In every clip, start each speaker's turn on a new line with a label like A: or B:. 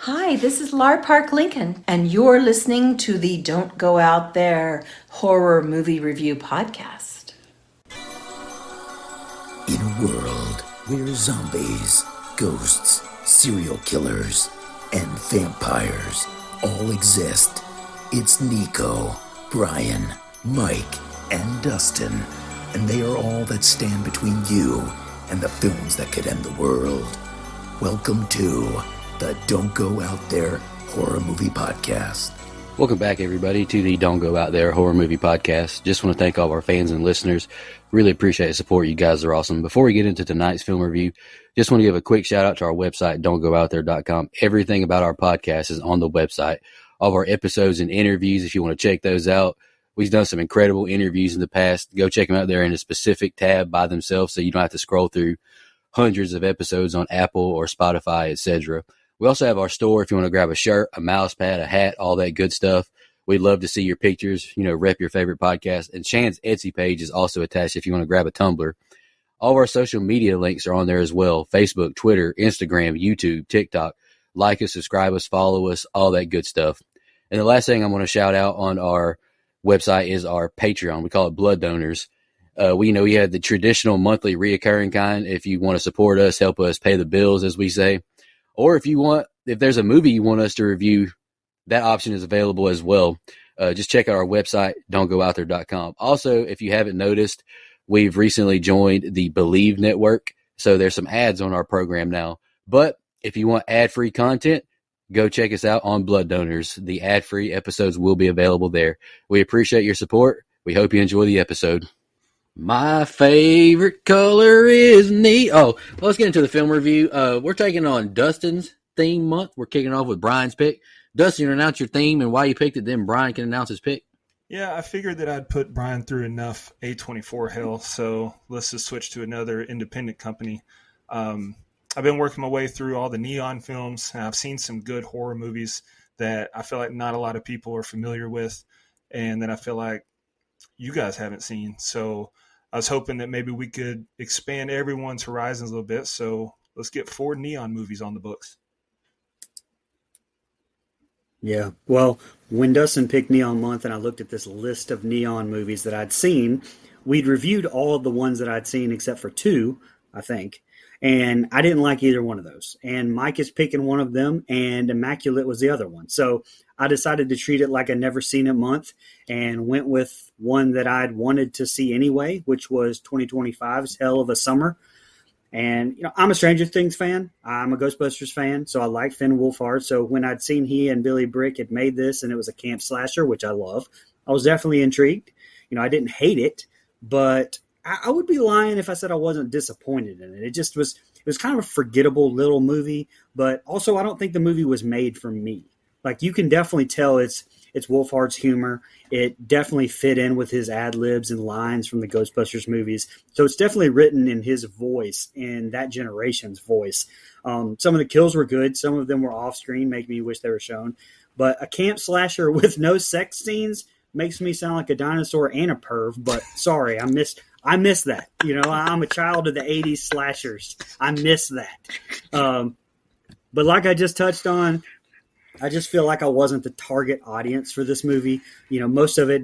A: Hi, this is Lar Park Lincoln, and you're listening to the Don't Go Out There Horror Movie Review Podcast.
B: In a world where zombies, ghosts, serial killers, and vampires all exist, it's Nico, Brian, Mike, and Dustin, and they are all that stand between you and the films that could end the world. Welcome to the Don't Go Out There Horror Movie Podcast.
C: Welcome back, everybody, to the Don't Go Out There Horror Movie Podcast. Just want to thank all of our fans and listeners. Really appreciate the support. You guys are awesome. Before we get into tonight's film review, just want to give a quick shout out to our website, don'tgoouthere.com. Everything about our podcast is on the website. All of our episodes and interviews, if you want to check those out. We've done some incredible interviews in the past. Go check them out there in a specific tab by themselves so you don't have to scroll through hundreds of episodes on Apple or Spotify, etc. We also have our store if you want to grab a shirt, a mouse pad, a hat, all that good stuff. We'd love to see your pictures, rep your favorite podcast. And Shan's Etsy page is also attached if you want to grab a tumbler. All of our social media links are on there as well. Facebook, Twitter, Instagram, YouTube, TikTok. Like us, subscribe us, follow us, all that good stuff. And the last thing I want to shout out on our website is our Patreon. We call it Blood Donors. We have the traditional monthly reoccurring kind. If you want to support us, help us pay the bills, as we say. Or if there's a movie you want us to review, that option is available as well. Just check out our website, don'tgoouthere.com. Also, if you haven't noticed, we've recently joined the Believe Network. So there's some ads on our program now. But if you want ad-free content, go check us out on Blood Donors. The ad-free episodes will be available there. We appreciate your support. We hope you enjoy the episode. My favorite color is neat. Oh, let's get into the film review. We're taking on Dustin's theme month. We're kicking off with Brian's pick. Dustin, you announce your theme and why you picked it, then Brian can announce his pick.
D: Yeah, I figured that I'd put Brian through enough A24 hell, so let's just switch to another independent company. I've been working my way through all the Neon films, and I've seen some good horror movies that I feel like not a lot of people are familiar with, and that I feel like you guys haven't seen. So I was hoping that maybe we could expand everyone's horizons a little bit. So let's get 4 Neon movies on the books.
E: Yeah, well, when Dustin picked Neon Month and I looked at this list of Neon movies that I'd seen, we'd reviewed all of the ones that I'd seen except for 2, I think. And I didn't like either one of those. And Mike is picking one of them, and Immaculate was the other one. So I decided to treat it like a never seen it month and went with one that I'd wanted to see anyway, which was 2025's Hell of a Summer. And, I'm a Stranger Things fan. I'm a Ghostbusters fan, so I like Finn Wolfhard. So when I'd seen he and Billy Brick had made this and it was a camp slasher, which I love, I was definitely intrigued. I didn't hate it, but I would be lying if I said I wasn't disappointed in it. It was kind of a forgettable little movie, but also I don't think the movie was made for me. Like, you can definitely tell it's Wolfhard's humor. It definitely fit in with his ad libs and lines from the Ghostbusters movies. So it's definitely written in his voice, in that generation's voice. Some of the kills were good. Some of them were off screen, make me wish they were shown. But a camp slasher with no sex scenes makes me sound like a dinosaur and a perv. But sorry, I miss that. I'm a child of the 80s slashers. I miss that. But like I just touched on, I just feel like I wasn't the target audience for this movie. Most of it,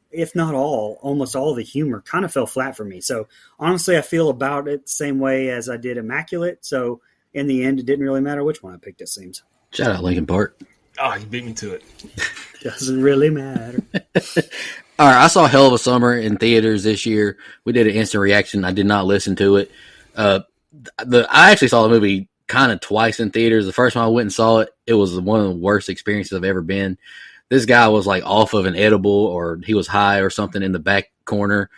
E: if not all, almost all the humor kind of fell flat for me. So honestly, I feel about it the same way as I did Immaculate. So in the end, it didn't really matter which one I picked, it seems.
C: Shout out Lincoln Park.
D: Oh, you beat me to it.
E: Doesn't really matter.
C: All right, I saw Hell of a Summer in theaters this year. We did an instant reaction. I did not listen to it. I actually saw the movie kind of twice in theaters. The first time I went and saw it, it was one of the worst experiences I've ever been. This guy was like off of an edible, or he was high or something in the back corner,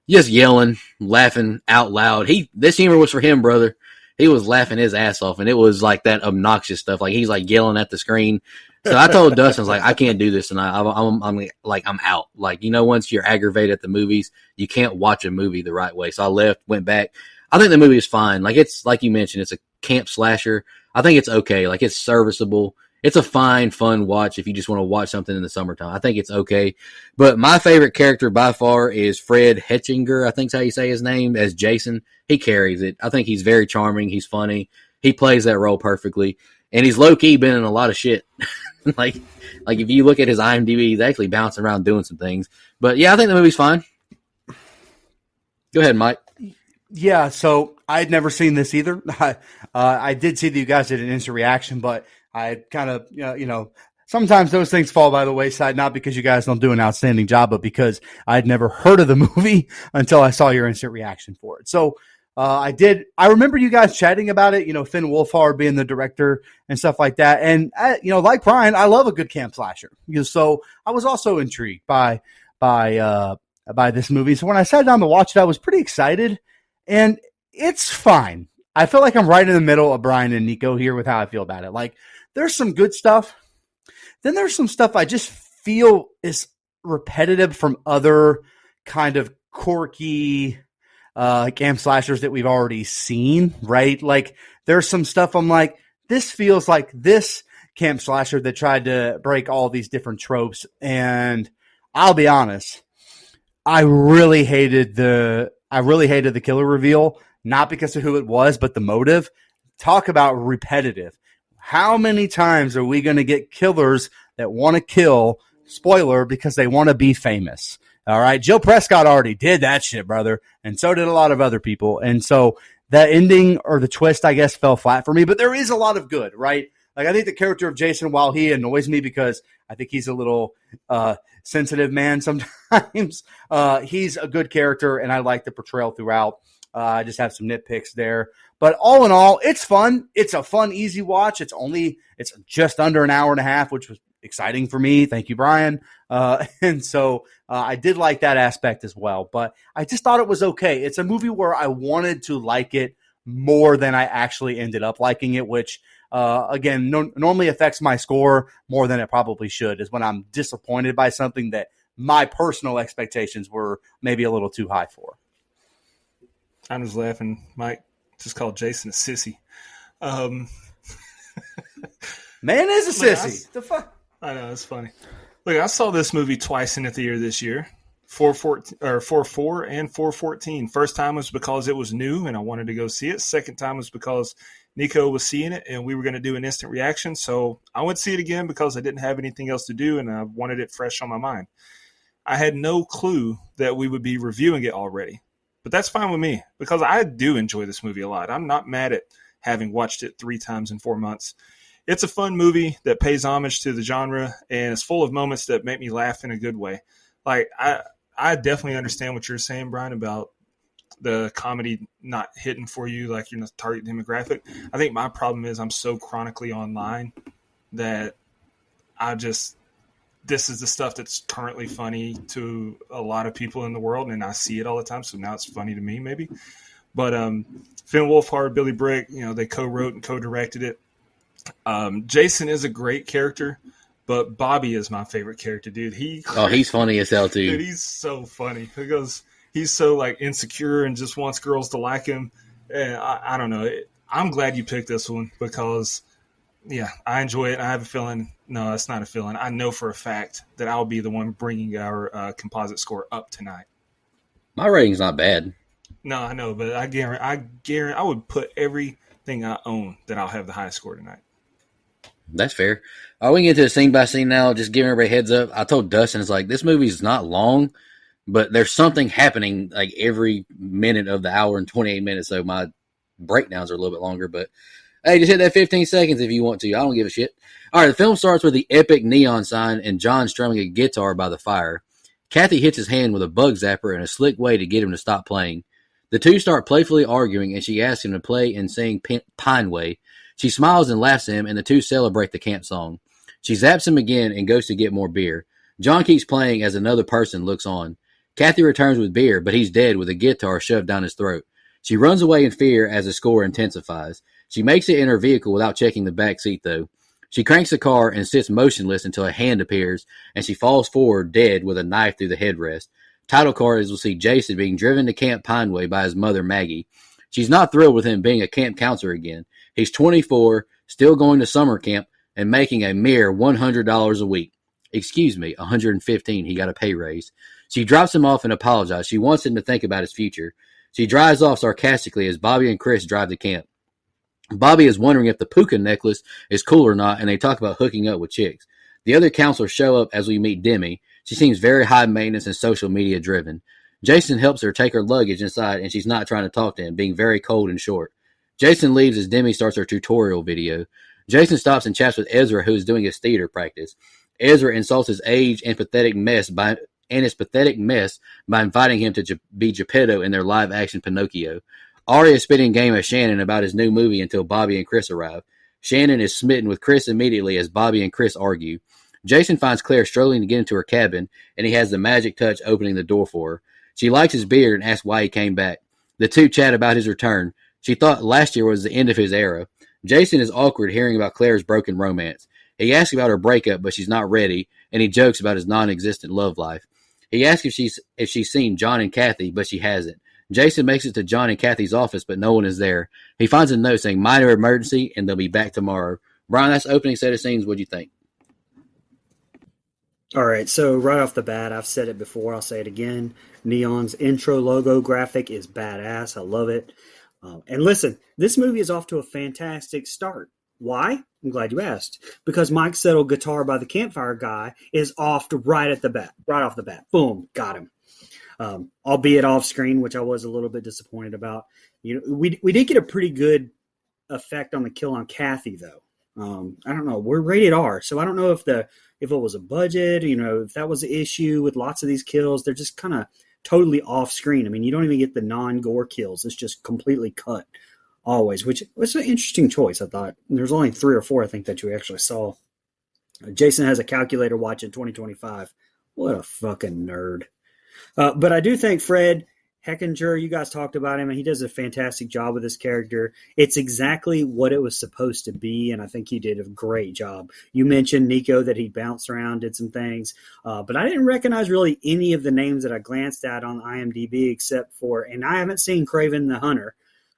C: just yelling, laughing out loud. This humor was for him, brother. He was laughing his ass off, and it was like that obnoxious stuff. Like, he's like yelling at the screen. So I told Dustin, I was like, I can't do this tonight. I'm out. Like, once you're aggravated at the movies, you can't watch a movie the right way. So I left, went back. I think the movie is fine. Like, it's like you mentioned, it's a camp slasher. I think it's okay. Like, it's serviceable. It's a fine, fun watch if you just want to watch something in the summertime. I think it's okay. But my favorite character by far is Fred Hetchinger, I think's how you say his name, as Jason. He carries it. I think he's very charming. He's funny. He plays that role perfectly. and he's low key been in a lot of shit. like if you look at his IMDb, he's actually bouncing around doing some things. But yeah, I think the movie's fine. Go ahead, Mike.
F: Yeah, so I had never seen this either. I did see that you guys did an instant reaction, but I kind of, sometimes those things fall by the wayside, not because you guys don't do an outstanding job, but because I'd never heard of the movie until I saw your instant reaction for it. So I remember you guys chatting about it, Finn Wolfhard being the director and stuff like that. And, like Brian, I love a good camp slasher. So I was also intrigued by this movie. So when I sat down to watch it, I was pretty excited. And it's fine. I feel like I'm right in the middle of Brian and Nico here with how I feel about it. Like, there's some good stuff. Then there's some stuff I just feel is repetitive from other kind of quirky camp slashers that we've already seen, right? Like, there's some stuff I'm like, this feels like this camp slasher that tried to break all these different tropes. And I'll be honest, I really hated the killer reveal, not because of who it was, but the motive. Talk about repetitive. How many times are we going to get killers that want to kill, spoiler, because they want to be famous? All right. Joe Prescott already did that shit, brother. And so did a lot of other people. And so that ending, or the twist, I guess, fell flat for me. But there is a lot of good, right? Like, I think the character of Jason, while he annoys me because I think he's a little sensitive man sometimes, he's a good character, and I like the portrayal throughout. I just have some nitpicks there. But all in all, it's fun. It's a fun, easy watch. It's just under an hour and a half, which was exciting for me. Thank you, Brian. And so I did like that aspect as well. But I just thought it was okay. It's a movie where I wanted to like it more than I actually ended up liking it, which again, normally affects my score more than it probably should, is when I'm disappointed by something that my personal expectations were maybe a little too high for.
D: I'm just laughing. Mike just called Jason a sissy.
F: Man is a sissy. The fuck?
D: I know, it's funny. Look, I saw this movie twice in the theater this year. 4/4 and 4/14. First time was because it was new and I wanted to go see it. Second time was because Nico was seeing it and we were going to do an instant reaction. So I went to see it again because I didn't have anything else to do and I wanted it fresh on my mind. I had no clue that we would be reviewing it already. But that's fine with me because I do enjoy this movie a lot. I'm not mad at having watched it 3 times in 4 months. It's a fun movie that pays homage to the genre and it's full of moments that make me laugh in a good way. Like, I definitely understand what you're saying, Brian, about the comedy not hitting for you like you're not target demographic. I think my problem is I'm so chronically online that this is the stuff that's currently funny to a lot of people in the world, and I see it all the time, so now it's funny to me maybe. But Finn Wolfhard, Billy Brick, they co-wrote and co-directed it. Jason is a great character, but Bobby is my favorite character, dude.
C: He's funny as hell too.
D: Dude, he's so funny because he's so like insecure and just wants girls to like him. And I don't know. I'm glad you picked this one because, yeah, I enjoy it. I have a feeling. No, that's not a feeling. I know for a fact that I'll be the one bringing our composite score up tonight.
C: My rating's not bad.
D: No, I know, but I guarantee I would put everything I own that I'll have the highest score tonight.
C: That's fair. We can get to the scene by scene now. Just giving everybody a heads up. I told Dustin, it's like, this movie's not long, but there's something happening like every minute of the hour and 28 minutes. So my breakdowns are a little bit longer, but hey, just hit that 15 seconds if you want to. I don't give a shit. All right, the film starts with the epic neon sign and John strumming a guitar by the fire. Kathy hits his hand with a bug zapper in a slick way to get him to stop playing. The two start playfully arguing, and she asks him to play and sing Pine Way. She smiles and laughs at him, and the two celebrate the camp song. She zaps him again and goes to get more beer. John keeps playing as another person looks on. Kathy returns with beer, but he's dead with a guitar shoved down his throat. She runs away in fear as the score intensifies. She makes it in her vehicle without checking the back seat, though. She cranks the car and sits motionless until a hand appears, and she falls forward dead with a knife through the headrest. Title card is we'll see Jason being driven to Camp Pineway by his mother, Maggie. She's not thrilled with him being a camp counselor again. He's 24, still going to summer camp, and making a mere $100 a week. Excuse me, $115. He got a pay raise. She drops him off and apologizes. She wants him to think about his future. She drives off sarcastically as Bobby and Chris drive to camp. Bobby is wondering if the puka necklace is cool or not, and they talk about hooking up with chicks. The other counselors show up as we meet Demi. She seems very high maintenance and social media driven. Jason helps her take her luggage inside, and she's not trying to talk to him, being very cold and short. Jason leaves as Demi starts her tutorial video. Jason stops and chats with Ezra, who is doing his theater practice. Ezra insults his age and his pathetic mess by inviting him to be Geppetto in their live-action Pinocchio. Ari is spitting game at Shannon about his new movie until Bobby and Chris arrive. Shannon is smitten with Chris immediately as Bobby and Chris argue. Jason finds Claire struggling to get into her cabin, and he has the magic touch opening the door for her. She likes his beard and asks why he came back. The two chat about his return. She thought last year was the end of his era. Jason is awkward hearing about Claire's broken romance. He asks about her breakup, but she's not ready, and he jokes about his non-existent love life. He asks if she's seen John and Kathy, but she hasn't. Jason makes it to John and Kathy's office, but no one is there. He finds a note saying minor emergency, and they'll be back tomorrow. Brian, that's the opening set of scenes. What do you think?
E: All right, so right off the bat, I've said it before, I'll say it again. Neon's intro logo graphic is badass. I love it. And listen, this movie is off to a fantastic start. Why? I'm glad you asked. Because Mike Settle Guitar by the Campfire Guy is off to right off the bat. Boom, got him. Albeit off screen, which I was a little bit disappointed about. You know, we did get a pretty good effect on the kill on Kathy, though. I don't know. We're rated R, so I don't know if it was a budget, if that was the issue with lots of these kills. They're just kind of totally off screen. I mean, you don't even get the non-gore kills. It's just completely cut always, which was an interesting choice, I thought. There's only 3 or 4, I think, that you actually saw. Jason has a calculator watch in 2025. What a fucking nerd. But I do think Fred Heckinger, you guys talked about him, and he does a fantastic job with this character. It's exactly what it was supposed to be, and I think he did a great job. You mentioned, Nico, that he bounced around, did some things, but I didn't recognize really any of the names that I glanced at on IMDb except for, and I haven't seen Kraven the Hunter,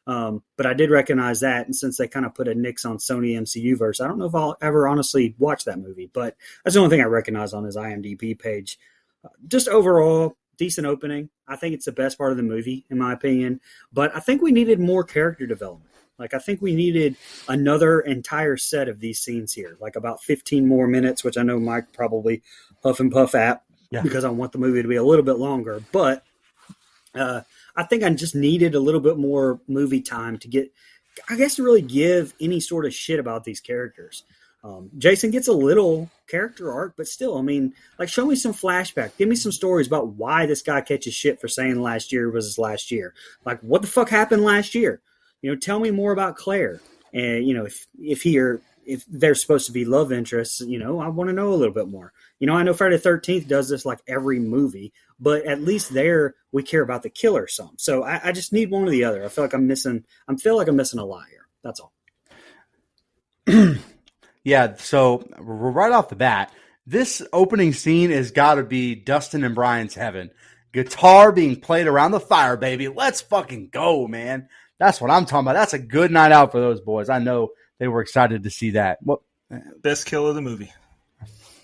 E: but I did recognize that, and since they kind of put a nix on Sony MCU verse, I don't know if I'll ever honestly watch that movie, but that's the only thing I recognize on his IMDb page. Just overall, decent opening. I think it's the best part of the movie, in my opinion. But I think we needed more character development. Like, I think we needed another entire set of these scenes here, like about 15 more minutes, which I know Mike probably huff and puff at because I want the movie to be a little bit longer. But I think I just needed a little bit more movie time to really give any sort of shit about these characters. Jason gets a little character arc, but still, I mean, like, show me some flashback. Give me some stories about why this guy catches shit for saying last year was his last year. Like, what the fuck happened last year? Tell me more about Claire. And, if they're supposed to be love interests, I want to know a little bit more. I know Friday the 13th does this like every movie, but at least there we care about the killer some. So I just need one or the other. I feel like I'm missing a lot here. That's all.
F: Yeah, so right off the bat, this opening scene has got to be Dustin and Brian's heaven. Guitar being played around the fire, baby. Let's fucking go, man. That's what I'm talking about. That's a good night out for those boys. I know they were excited to see that.
D: Best kill of the movie.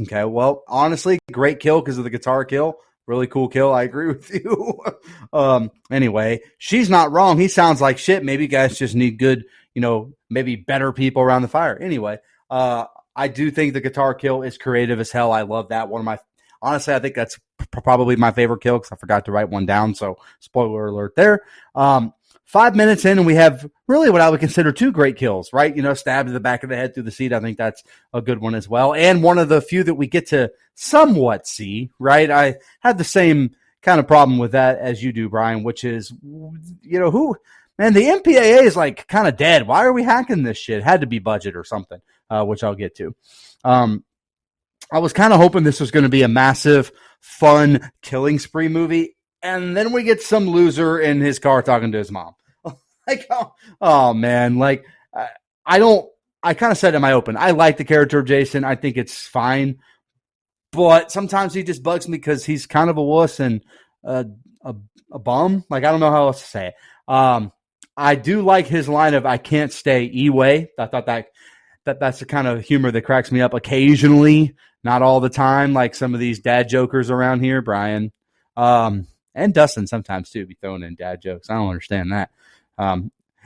F: Okay, well, honestly, great kill because of the guitar kill. Really cool kill. I agree with you. Anyway, she's not wrong. He sounds like shit. Maybe you guys just need good, maybe better people around the fire. Anyway, I do think the guitar kill is creative as hell. I love that. Honestly, I think that's probably my favorite kill because I forgot to write one down. So spoiler alert there. 5 minutes in and we have really what I would consider 2 great kills, right? Stabbed to the back of the head through the seat. I think that's a good one as well. And one of the few that we get to somewhat see, right? I had the same kind of problem with that as you do, Brian, which is, man, the MPAA is like kind of dead. Why are we hacking this shit? It had to be budget or something, which I'll get to. I was kind of hoping this was going to be a massive, fun killing spree movie. And then we get some loser in his car talking to his mom. Oh man. I kind of said in my open, I like the character of Jason. I think it's fine. But sometimes he just bugs me because he's kind of a wuss and a bum. I don't know how else to say it. I do like his line of "I can't stay E-way." I thought that's the kind of humor that cracks me up occasionally, not all the time, like some of these dad jokers around here, Brian, and Dustin sometimes too, be throwing in dad jokes. I don't understand that.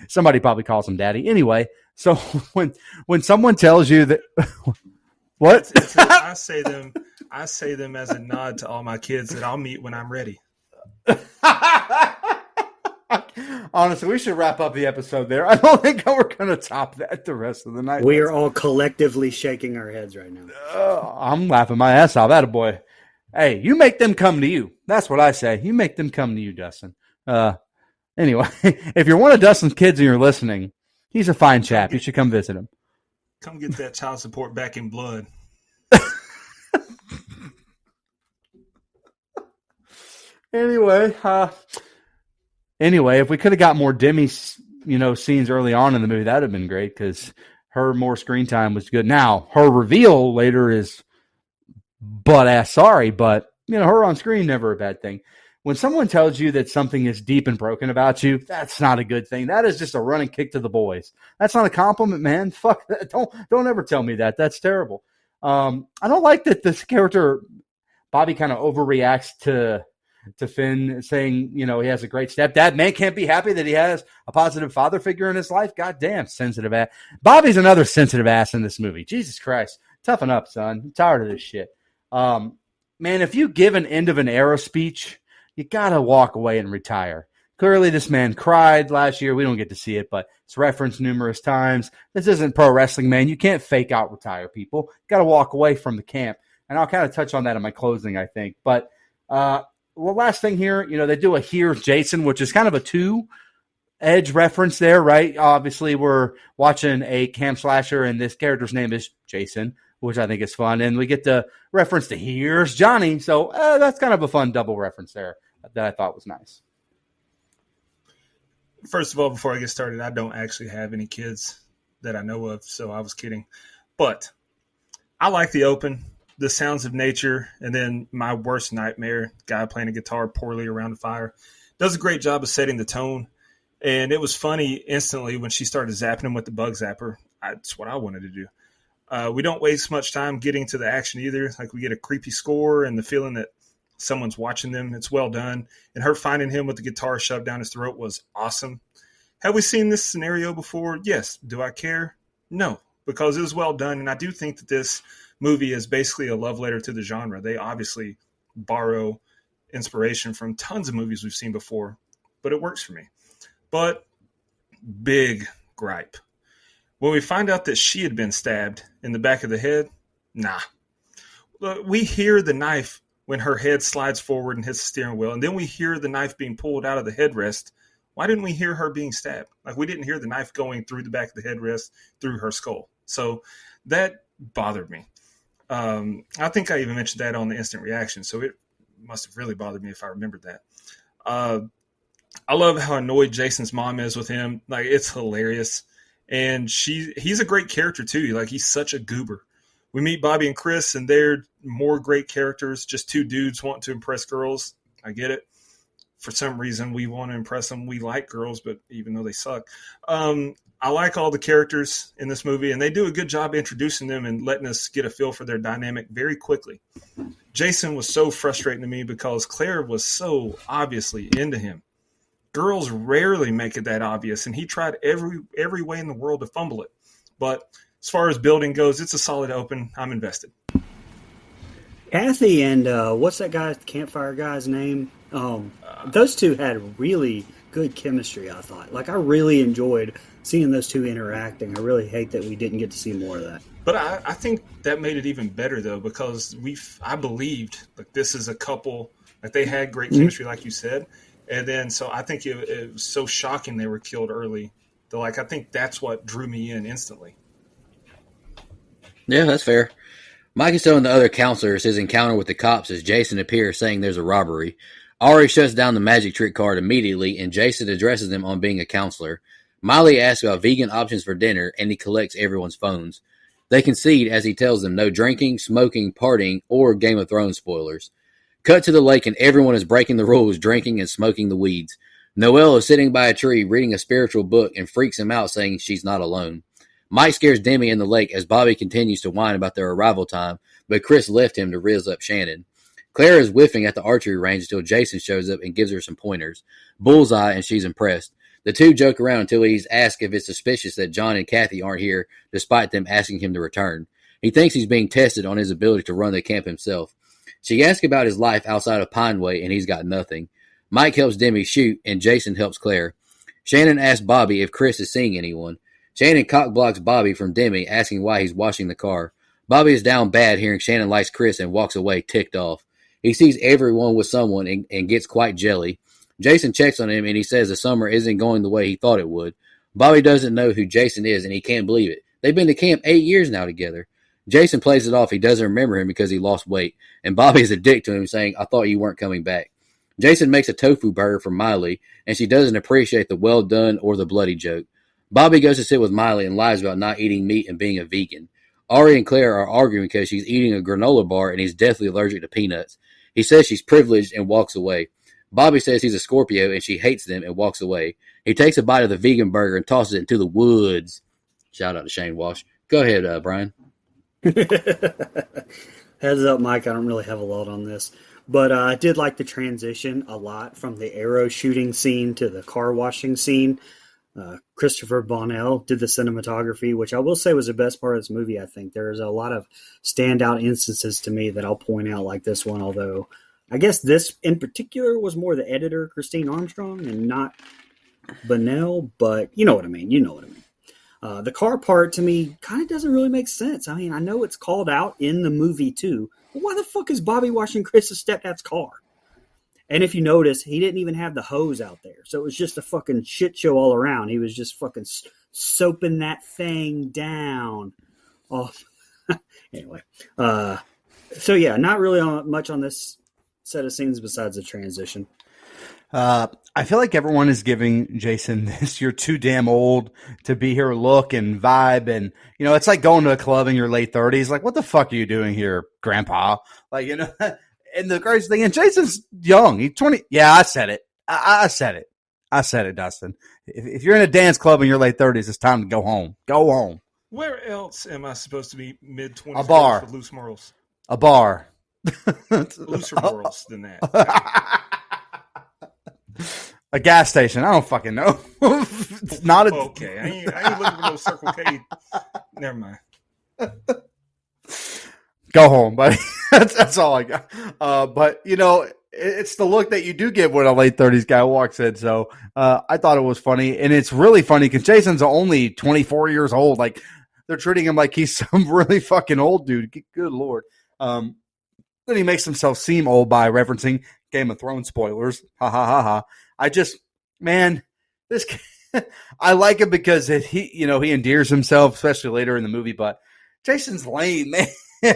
F: Somebody probably calls him daddy anyway. So when someone tells you that, what?
D: I say them as a nod to all my kids that I'll meet when I'm ready.
F: Honestly, we should wrap up the episode there. I don't think we're going to top that the rest of the night.
E: We are all collectively shaking our heads right now.
F: I'm laughing my ass off. Attaboy. Hey, you make them come to you. That's what I say. You make them come to you, Dustin. Anyway, if you're one of Dustin's kids and you're listening, he's a fine chap. You should come visit him.
D: Come get that child support back in blood.
F: Anyway, if we could have got more Demi, scenes early on in the movie, that would have been great because her more screen time was good. Now, her reveal later is butt-ass sorry, but, her on screen, never a bad thing. When someone tells you that something is deep and broken about you, that's not a good thing. That is just a running kick to the boys. That's not a compliment, man. Fuck that. Don't ever tell me that. That's terrible. I don't like that this character, Bobby, kind of overreacts to Finn saying, he has a great stepdad. Man can't be happy that he has a positive father figure in his life. Goddamn, sensitive ass. Bobby's another sensitive ass in this movie. Jesus Christ. Toughen up, son. I'm tired of this shit. Man, if you give an end of an era speech, you got to walk away and retire. Clearly, this man cried last year. We don't get to see it, but it's referenced numerous times. This isn't pro wrestling, man. You can't fake out retire, people. You got to walk away from the camp. And I'll kind of touch on that in my closing, I think. But last thing here, they do a Here's Jason, which is kind of a two-edge reference there, right? Obviously, we're watching a camp slasher, and this character's name is Jason, which I think is fun. And we get the reference to Here's Johnny. So that's kind of a fun double reference there that I thought was nice.
D: First of all, before I get started, I don't actually have any kids that I know of, so I was kidding. But I like the open, the sounds of nature, and then my worst nightmare, guy playing a guitar poorly around a fire. Does a great job of setting the tone. And it was funny instantly when she started zapping him with the bug zapper. That's what I wanted to do. We don't waste much time getting to the action either. Like, we get a creepy score and the feeling that someone's watching them. It's well done. And her finding him with the guitar shoved down his throat was awesome. Have we seen this scenario before? Yes. Do I care? No, because it was well done. And I do think that this movie is basically a love letter to the genre. They obviously borrow inspiration from tons of movies we've seen before, but it works for me. But big gripe. When we find out that she had been stabbed in the back of the head, nah. We hear the knife when her head slides forward and hits the steering wheel, and then we hear the knife being pulled out of the headrest. Why didn't we hear her being stabbed? Like, we didn't hear the knife going through the back of the headrest, through her skull. So that bothered me. I think I even mentioned that on the instant reaction, so it must have really bothered me if I remembered that. I love how annoyed Jason's mom is with him. Like, it's hilarious. And he's a great character too. Like, he's such a goober. We meet Bobby and Chris, and they're more great characters. Just two dudes wanting to impress girls. I get it. For some reason, we want to impress them. We like girls, but even though they suck. I like all the characters in this movie, and they do a good job introducing them and letting us get a feel for their dynamic very quickly. Jason was so frustrating to me because Claire was so obviously into him. Girls rarely make it that obvious, and he tried every way in the world to fumble it. But as far as building goes, it's a solid open. I'm invested.
E: Kathy and what's that guy, campfire guy's name? Those two had really good chemistry, I thought. Like, I really enjoyed seeing those two interacting. I really hate that we didn't get to see more of that.
D: But I think that made it even better, though, because I believed, like, this is a couple, like, they had great chemistry, like you said. And then, so I think it was so shocking they were killed early. I think that's what drew me in instantly.
C: Yeah, that's fair. Mike is telling the other counselors his encounter with the cops as Jason appears saying there's a robbery. Ari shuts down the magic trick card immediately, and Jason addresses them on being a counselor. Miley asks about vegan options for dinner, and he collects everyone's phones. They concede as he tells them no drinking, smoking, partying, or Game of Thrones spoilers. Cut to the lake, and everyone is breaking the rules, drinking and smoking the weeds. Noelle is sitting by a tree reading a spiritual book and freaks him out, saying she's not alone. Mike scares Demi in the lake as Bobby continues to whine about their arrival time, but Chris left him to riz up Shannon. Claire is whiffing at the archery range until Jason shows up and gives her some pointers. Bullseye, and she's impressed. The two joke around until he's asked if it's suspicious that John and Kathy aren't here, despite them asking him to return. He thinks he's being tested on his ability to run the camp himself. She asks about his life outside of Pineway, and he's got nothing. Mike helps Demi shoot, and Jason helps Claire. Shannon asks Bobby if Chris is seeing anyone. Shannon cock-blocks Bobby from Demi, asking why he's washing the car. Bobby is down bad hearing Shannon likes Chris and walks away ticked off. He sees everyone with someone and gets quite jelly. Jason checks on him, and he says the summer isn't going the way he thought it would. Bobby doesn't know who Jason is, and he can't believe it. They've been to camp 8 years now together. Jason plays it off he doesn't remember him because he lost weight, and Bobby is a dick to him, saying, I thought you weren't coming back. Jason makes a tofu burger for Miley, and she doesn't appreciate the well done or the bloody joke. Bobby goes to sit with Miley and lies about not eating meat and being a vegan. Ari and Claire are arguing because she's eating a granola bar and he's deathly allergic to peanuts. He says she's privileged and walks away. Bobby says he's a Scorpio and she hates them and walks away. He takes a bite of the vegan burger and tosses it into the woods. Shout out to Shane Walsh. Go ahead, Brian.
E: Heads up, Mike. I don't really have a lot on this, but I did like the transition a lot from the arrow shooting scene to the car washing scene. Christopher Bonnell did the cinematography, which I will say was the best part of this movie. I think there's a lot of standout instances to me that I'll point out, like this one, although I guess this in particular was more the editor, Christine Armstrong, and not Bonnell, but you know what I mean. The car part to me kind of doesn't really make sense. I mean, I know it's called out in the movie too, but why the fuck is Bobby washing Chris's stepdad's car? And if you notice, he didn't even have the hose out there. So it was just a fucking shit show all around. He was just fucking soaping that thing down. Oh, anyway. So yeah, not really much on this set of scenes besides the transition.
F: I feel like everyone is giving Jason this "you're too damn old to be here" look and vibe, and you know it's like going to a club in your late 30s. Like, what the fuck are you doing here, Grandpa? Like, you know. And the crazy thing, and Jason's young. He's 20. Yeah, I said it. I said it. I said it, Dustin. If you're in a dance club in your late 30s, it's time to go home. Go home.
D: Where else am I supposed to be mid-20s?
F: A bar.
D: With loose morals.
F: A bar.
D: Looser morals than that.
F: A gas station. I don't fucking know. It's not a.
D: Okay, I ain't looking for no Circle K. Never mind.
F: Go home, buddy. That's all I got. But you know, it's the look that you do get when a late 30s guy walks in. So I thought it was funny, and it's really funny because Jason's only 24 years old. Like they're treating him like he's some really fucking old dude. Good Lord. Then he makes himself seem old by referencing Game of Thrones spoilers. Ha ha ha ha. This I like him because he endears himself, especially later in the movie. But Jason's lame, man.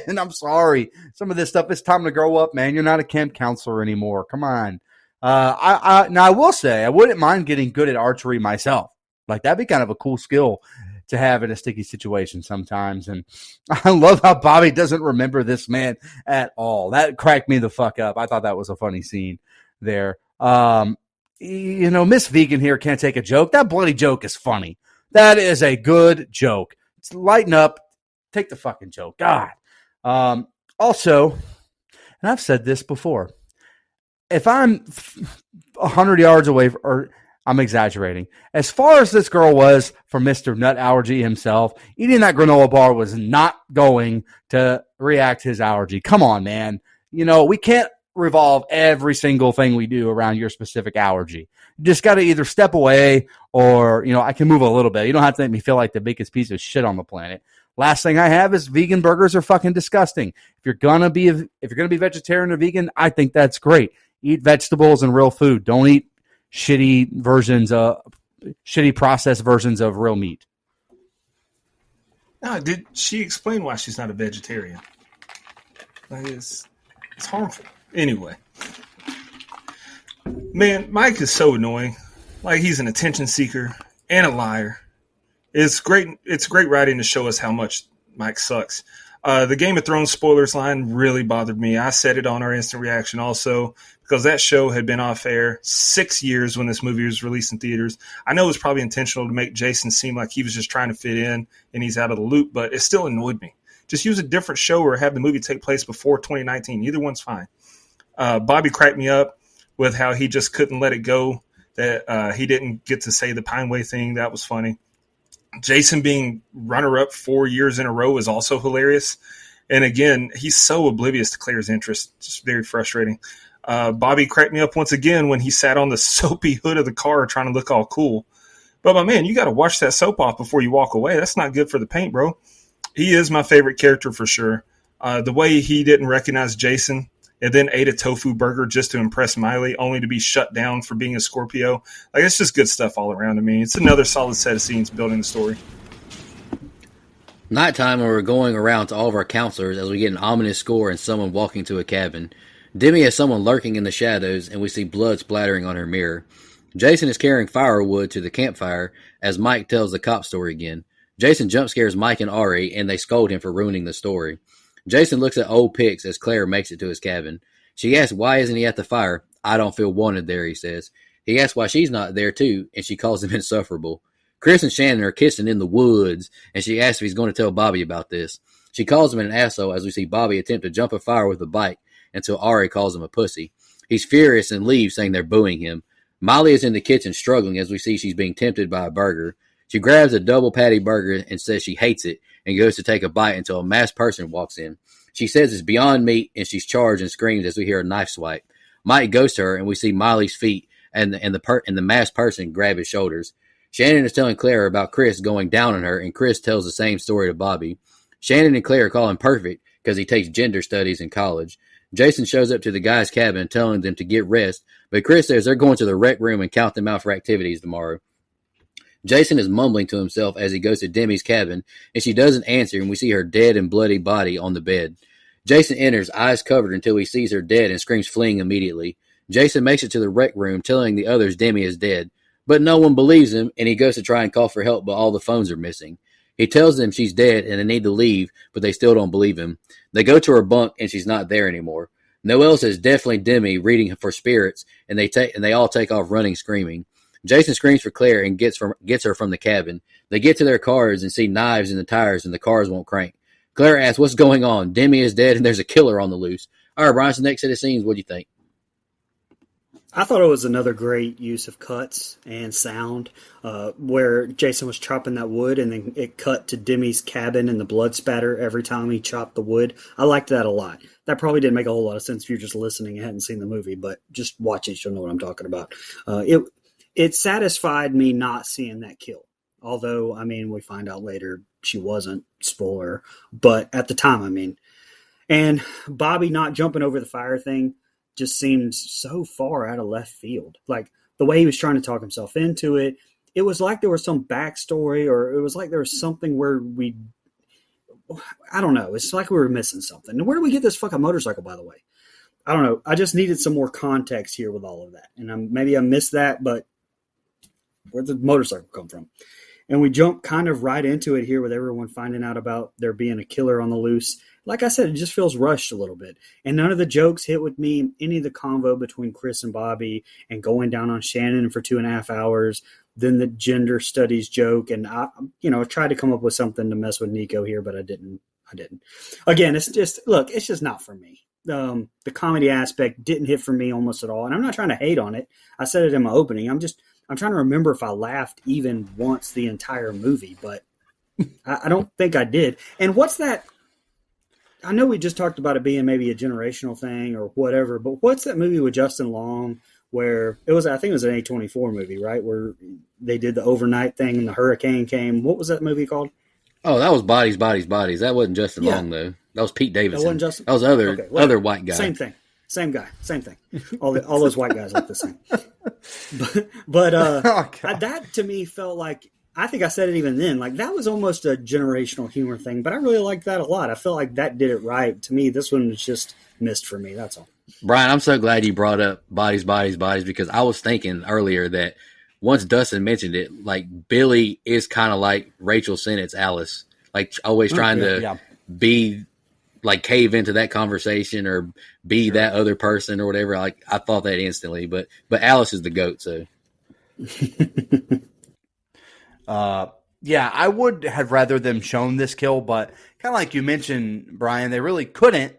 F: And I'm sorry. Some of this stuff, it's time to grow up, man. You're not a camp counselor anymore. Come on. Now I will say I wouldn't mind getting good at archery myself. Like that'd be kind of a cool skill to have in a sticky situation sometimes. And I love how Bobby doesn't remember this man at all. That cracked me the fuck up. I thought that was a funny scene there. Miss Vegan here can't take a joke. That bloody joke is funny. That is a good joke. Lighten up. Take the fucking joke. God. Also, and I've said this before, if I'm 100 yards away, or I'm exaggerating, as far as this girl was from Mr. Nut Allergy himself, eating that granola bar was not going to react his allergy. Come on, man. You know, we can't revolve every single thing we do around your specific allergy. You just got to either step away or, I can move a little bit. You don't have to make me feel like the biggest piece of shit on the planet. Last thing I have is vegan burgers are fucking disgusting. If you're gonna be vegetarian or vegan, I think that's great. Eat vegetables and real food. Don't eat shitty processed versions of real meat.
D: No, did she explain why she's not a vegetarian? Like it's harmful. Anyway, man, Mike is so annoying. Like he's an attention seeker and a liar. It's great. It's great writing to show us how much Mike sucks. The Game of Thrones spoilers line really bothered me. I said it on our instant reaction also because that show had been off air 6 years when this movie was released in theaters. I know it was probably intentional to make Jason seem like he was just trying to fit in and he's out of the loop, but it still annoyed me. Just use a different show or have the movie take place before 2019. Either one's fine. Bobby cracked me up with how he just couldn't let it go that he didn't get to say the Pineway thing. That was funny. Jason being runner-up 4 years in a row is also hilarious. And again, he's so oblivious to Claire's interest. Just very frustrating. Bobby cracked me up once again when he sat on the soapy hood of the car trying to look all cool. But my man, you got to wash that soap off before you walk away. That's not good for the paint, bro. He is my favorite character for sure. The way he didn't recognize Jason and then ate a tofu burger just to impress Miley, only to be shut down for being a Scorpio. Like, it's just good stuff all around to me. It's another solid set of scenes building the story.
C: Nighttime, when we're going around to all of our counselors as we get an ominous score and someone walking to a cabin. Demi has someone lurking in the shadows, and we see blood splattering on her mirror. Jason is carrying firewood to the campfire as Mike tells the cop story again. Jason jump scares Mike and Ari, and they scold him for ruining the story. Jason looks at old pics as Claire makes it to his cabin. She asks why isn't he at the fire. I don't feel wanted there, he says. He asks why she's not there too, and she calls him insufferable. Chris and Shannon are kissing in the woods, and she asks if he's going to tell Bobby about this. She calls him an asshole as we see Bobby attempt to jump a fire with a bike until Ari calls him a pussy. He's furious and leaves, saying they're booing him. Molly is in the kitchen struggling as we see she's being tempted by a burger. She grabs a double patty burger and says she hates it and goes to take a bite until a masked person walks in. She says it's beyond meat, and she's charged and screams as we hear a knife swipe. Mike goes to her, and we see Miley's feet and the masked person grab his shoulders. Shannon is telling Claire about Chris going down on her, and Chris tells the same story to Bobby. Shannon and Claire call him perfect because he takes gender studies in college. Jason shows up to the guys' cabin telling them to get rest, but Chris says they're going to the rec room and count them out for activities tomorrow. Jason is mumbling to himself as he goes to Demi's cabin, and she doesn't answer, and we see her dead and bloody body on the bed. Jason enters, eyes covered, until he sees her dead and screams fleeing immediately. Jason makes it to the rec room, telling the others Demi is dead, but no one believes him, and he goes to try and call for help, but all the phones are missing. He tells them she's dead and they need to leave, but they still don't believe him. They go to her bunk, and she's not there anymore. Noelle says definitely Demi, reading for spirits, and they all take off running, screaming. Jason screams for Claire and gets her from the cabin. They get to their cars and see knives in the tires, and the cars won't crank. Claire asks, what's going on? Demi is dead, and there's a killer on the loose. All right, Brian, so next set of scenes, what do you think?
E: I thought it was another great use of cuts and sound, where Jason was chopping that wood and then it cut to Demi's cabin and the blood spatter every time he chopped the wood. I liked that a lot. That probably didn't make a whole lot of sense if you're just listening and hadn't seen the movie, but just watch it, you'll know what I'm talking about. It satisfied me not seeing that kill. Although, I mean, we find out later she wasn't, spoiler, but at the time, I mean. And Bobby not jumping over the fire thing just seems so far out of left field. Like, the way he was trying to talk himself into it, it was like there was some backstory, or it was like there was something where I don't know. It's like we were missing something. And where do we get this fucking motorcycle, by the way? I don't know. I just needed some more context here with all of that. And maybe I missed that, but where'd the motorcycle come from? And we jump kind of right into it here with everyone finding out about there being a killer on the loose. Like I said, it just feels rushed a little bit. And none of the jokes hit with me. Any of the convo between Chris and Bobby and going down on Shannon for 2.5 hours. Then the gender studies joke. And I tried to come up with something to mess with Nico here, but I didn't. Again, it's just not for me. The comedy aspect didn't hit for me almost at all. And I'm not trying to hate on it. I said it in my opening. I'm trying to remember if I laughed even once the entire movie, but I don't think I did. And what's that? I know we just talked about it being maybe a generational thing or whatever, but what's that movie with Justin Long where I think it was an A24 movie, right? Where they did the overnight thing and the hurricane came. What was that movie called?
C: Oh, that was Bodies, Bodies, Bodies. That wasn't Justin Long, though. That was Pete Davidson.
E: That wasn't Justin?
C: That was other white guy.
E: Same thing. Same guy. Same thing. All those white guys look the same. But that to me felt like, I think I said it even then, like that was almost a generational humor thing, but I really liked that a lot. I felt like that did it right. To me, this one was just missed for me. That's all.
C: Brian, I'm so glad you brought up Bodies, Bodies, Bodies, because I was thinking earlier that once Dustin mentioned it, like Billy is kind of like Rachel Sennett's Alice, like always trying to be like cave into that conversation or be that other person or whatever. Like I thought that instantly, but Alice is the GOAT. So
F: Yeah, I would have rather them shown this kill, but kind of like you mentioned, Brian, they really couldn't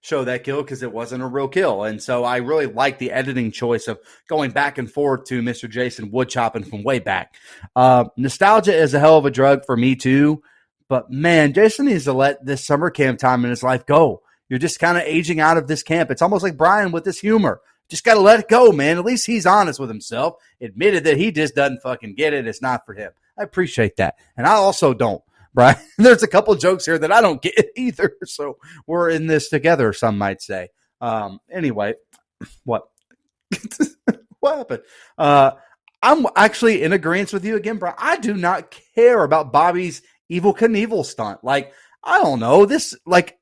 F: show that kill because it wasn't a real kill. And so I really like the editing choice of going back and forth to Mr. Jason wood chopping from way back. Nostalgia is a hell of a drug for me too, but man, Jason needs to let this summer camp time in his life go. You're just kind of aging out of this camp. It's almost like Brian with this humor. Just got to let it go, man. At least he's honest with himself, admitted that he just doesn't fucking get it. It's not for him. I appreciate that. And I also don't, Brian. There's a couple jokes here that I don't get either. So we're in this together, some might say. Anyway, what? What happened? I'm actually in agreement with you again, Brian. I do not care about Bobby's Evel Knievel stunt. Like, I don't know. This, like,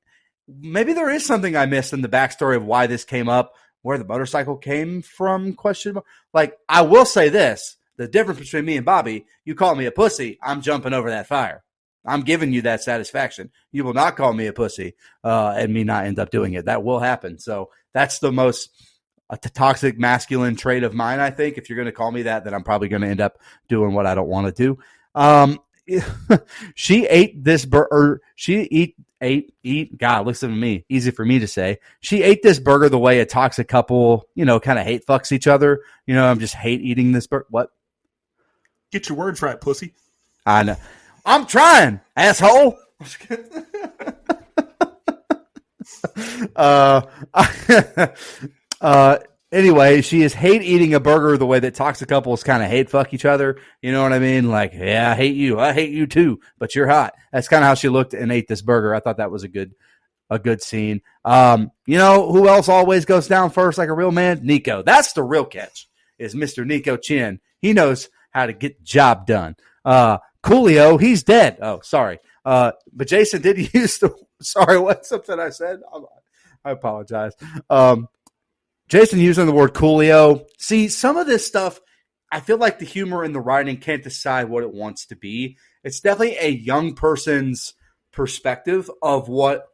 F: maybe there is something I missed in the backstory of why this came up, where the motorcycle came from, question mark. Like, I will say this, the difference between me and Bobby, you call me a pussy, I'm jumping over that fire. I'm giving you that satisfaction. You will not call me a pussy and me not end up doing it. That will happen. So that's the most toxic masculine trait of mine, I think. If you're going to call me that, then I'm probably going to end up doing what I don't want to do. She ate this burger. God, listen to me. Easy for me to say. She ate this burger the way a toxic couple, kind of hate fucks each other. I'm just hate eating this burger. What?
D: Get your words right, pussy.
F: I know. I'm trying, asshole. Anyway, she is hate eating a burger the way that toxic couples kind of hate fuck each other. You know what I mean? Like, yeah, I hate you. I hate you too, but you're hot. That's kind of how she looked and ate this burger. I thought that was a good scene. Who else always goes down first like a real man? Nico. That's the real catch, is Mr. Nico Chin. He knows how to get the job done. Coolio, he's dead. Oh, sorry. But Jason did use sorry, what's something I said? I apologize. Jason using the word Coolio. See, some of this stuff, I feel like the humor in the writing can't decide what it wants to be. It's definitely a young person's perspective of what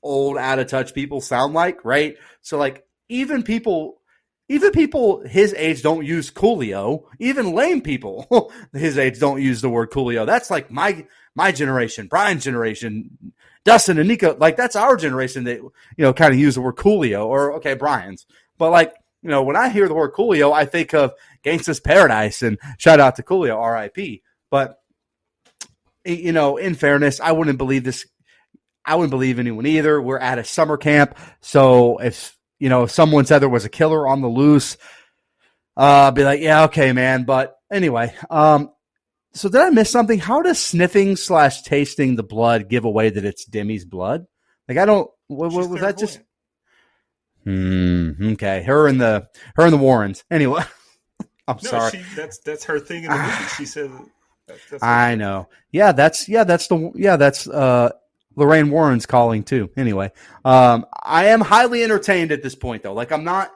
F: old, out of touch people sound like, right? So, like, even people his age don't use Coolio. Even lame people his age don't use the word Coolio. That's like my generation, Brian's generation, Dustin and Nico. Like, that's our generation that, kind of use the word Coolio, or, okay, Brian's. But, like, when I hear the word Coolio, I think of Gangsta's Paradise, and shout out to Coolio, R.I.P. But, in fairness, I wouldn't believe this. I wouldn't believe anyone either. We're at a summer camp. So if someone said there was a killer on the loose, I'd be like, yeah, okay, man. But anyway, so did I miss something? How does sniffing/tasting the blood give away that it's Demi's blood? Like, I don't, what was that just? Okay. Her and the Warrens. Anyway, I'm sorry.
D: That's her thing in the movie. She said, that's
F: I know. Yeah. That's Lorraine Warren's calling too. Anyway, I am highly entertained at this point though. Like, I'm not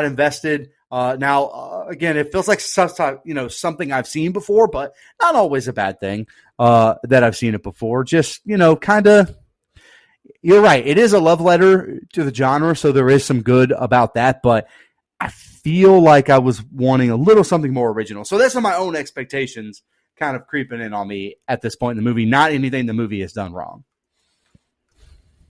F: invested. Now, again, it feels like something I've seen before, but not always a bad thing, that I've seen it before. Just, kind of, you're right. It is a love letter to the genre. So there is some good about that, but I feel like I was wanting a little something more original. So that's my own expectations kind of creeping in on me at this point in the movie, not anything the movie has done wrong.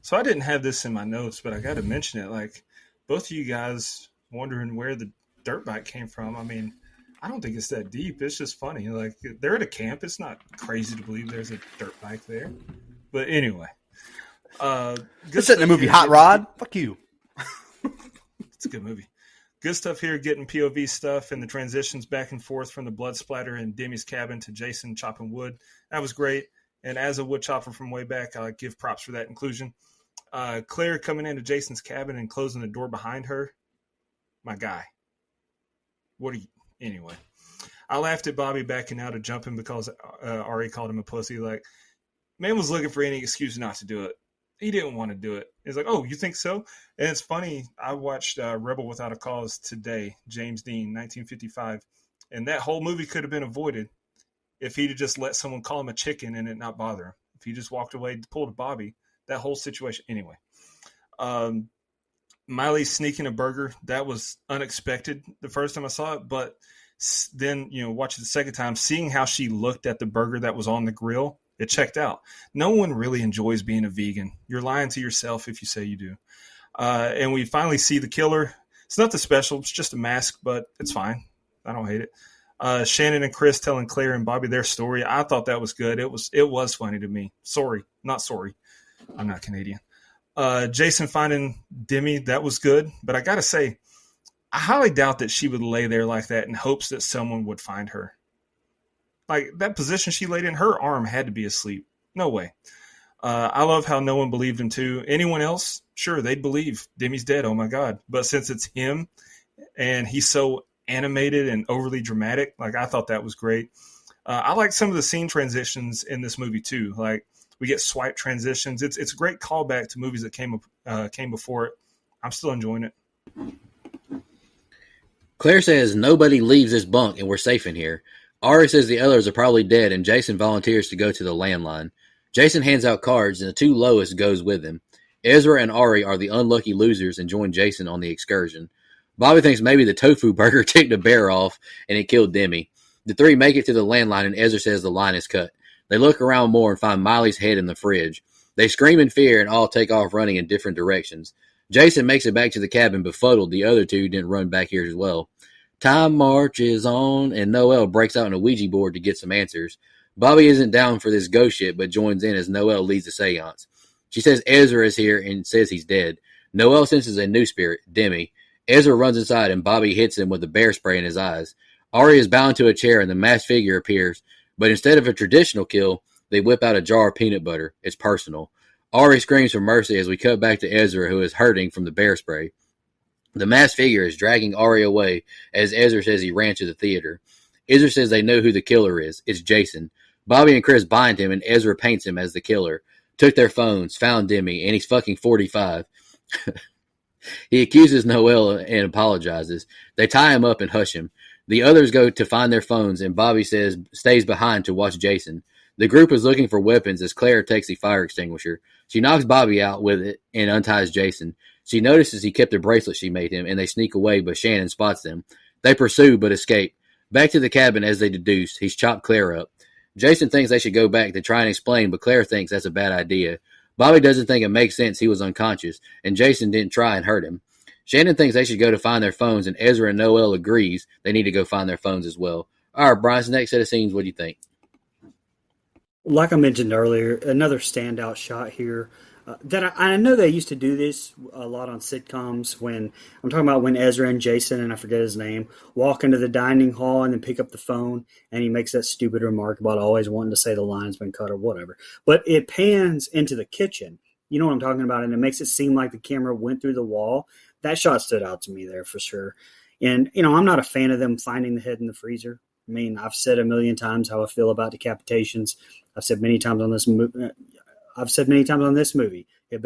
D: So I didn't have this in my notes, but I got to mention it. Like, both of you guys wondering where the dirt bike came from. I mean, I don't think it's that deep. It's just funny. Like, they're at a camp. It's not crazy to believe there's a dirt bike there. But anyway,
F: It's in the movie Hot Rod. Fuck you.
D: It's a good movie. Good stuff here, getting POV stuff and the transitions back and forth from the blood splatter in Demi's cabin to Jason chopping wood. That was great. And as a wood chopper from way back, I give props for that inclusion. Claire coming into Jason's cabin and closing the door behind her. My guy. Anyway. I laughed at Bobby backing out of jumping because Ari called him a pussy. Like, man was looking for any excuse not to do it. He didn't want to do it. He's like, oh, you think so? And it's funny. I watched Rebel Without a Cause today, James Dean, 1955. And that whole movie could have been avoided if he'd have just let someone call him a chicken and it not bother him. If he just walked away, pulled a Bobby, that whole situation. Anyway, Miley sneaking a burger, that was unexpected the first time I saw it. But Then, watch it the second time, seeing how she looked at the burger that was on the grill, it checked out. No one really enjoys being a vegan. You're lying to yourself if you say you do. And we finally see the killer. It's nothing special. It's just a mask, but it's fine. I don't hate it. Shannon and Chris telling Claire and Bobby their story. I thought that was good. It was funny to me. Sorry. Not sorry. I'm not Canadian. Jason finding Demi, that was good. But I got to say, I highly doubt that she would lay there like that in hopes that someone would find her. Like, that position she laid in, her arm had to be asleep. No way. I love how no one believed him too. Anyone else, sure, they'd believe Demi's dead. Oh my God. But since it's him and he's so animated and overly dramatic, like, I thought that was great. I like some of the scene transitions in this movie too. Like, we get swipe transitions. It's a great callback to movies that came before it. I'm still enjoying it.
C: Claire says nobody leaves this bunk and we're safe in here. Ari says the others are probably dead and Jason volunteers to go to the landline. Jason hands out cards and the two lowest goes with him. Ezra and Ari are the unlucky losers and join Jason on the excursion. Bobby thinks maybe the tofu burger ticked a bear off and it killed Demi. The three make it to the landline and Ezra says the line is cut. They look around more and find Miley's head in the fridge. They scream in fear and all take off running in different directions. Jason makes it back to the cabin befuddled. The other two didn't run back here as well. Time marches on and Noelle breaks out on a Ouija board to get some answers. Bobby isn't down for this ghost shit, but joins in as Noelle leads the seance. She says Ezra is here and says he's dead. Noelle senses a new spirit, Demi. Ezra runs inside and Bobby hits him with the bear spray in his eyes. Ari is bound to a chair and the masked figure appears, but instead of a traditional kill, they whip out a jar of peanut butter. It's personal. Ari screams for mercy as we cut back to Ezra, who is hurting from the bear spray. The masked figure is dragging Ari away as Ezra says he ran to the theater. Ezra says they know who the killer is. It's Jason. Bobby and Chris bind him and Ezra paints him as the killer. Took their phones, found Demi, and he's fucking 45. He accuses Noelle and apologizes. They tie him up and hush him. The others go to find their phones and Bobby stays behind to watch Jason. The group is looking for weapons as Claire takes the fire extinguisher. She knocks Bobby out with it and unties Jason. She notices he kept the bracelet she made him and they sneak away, but Shannon spots them. They pursue but escape. Back to the cabin as they deduce. He's chopped Claire up. Jason thinks they should go back to try and explain, but Claire thinks that's a bad idea. Bobby doesn't think it makes sense he was unconscious, and Jason didn't try and hurt him. Shannon thinks they should go to find their phones, and Ezra and Noelle agrees they need to go find their phones as well. All right, Brian's next set of scenes, what do you think?
E: Like I mentioned earlier, another standout shot here. That I know they used to do this a lot on sitcoms. When I'm talking about when Ezra and Jason, and I forget his name, walk into the dining hall and then pick up the phone, and he makes that stupid remark about always wanting to say the line's been cut or whatever. But it pans into the kitchen. You know what I'm talking about, and it makes it seem like the camera went through the wall. That shot stood out to me there for sure. And I'm not a fan of them finding the head in the freezer. I mean, I've said a million times how I feel about decapitations. I've said many times on this movie. I've said many times on this movie, I've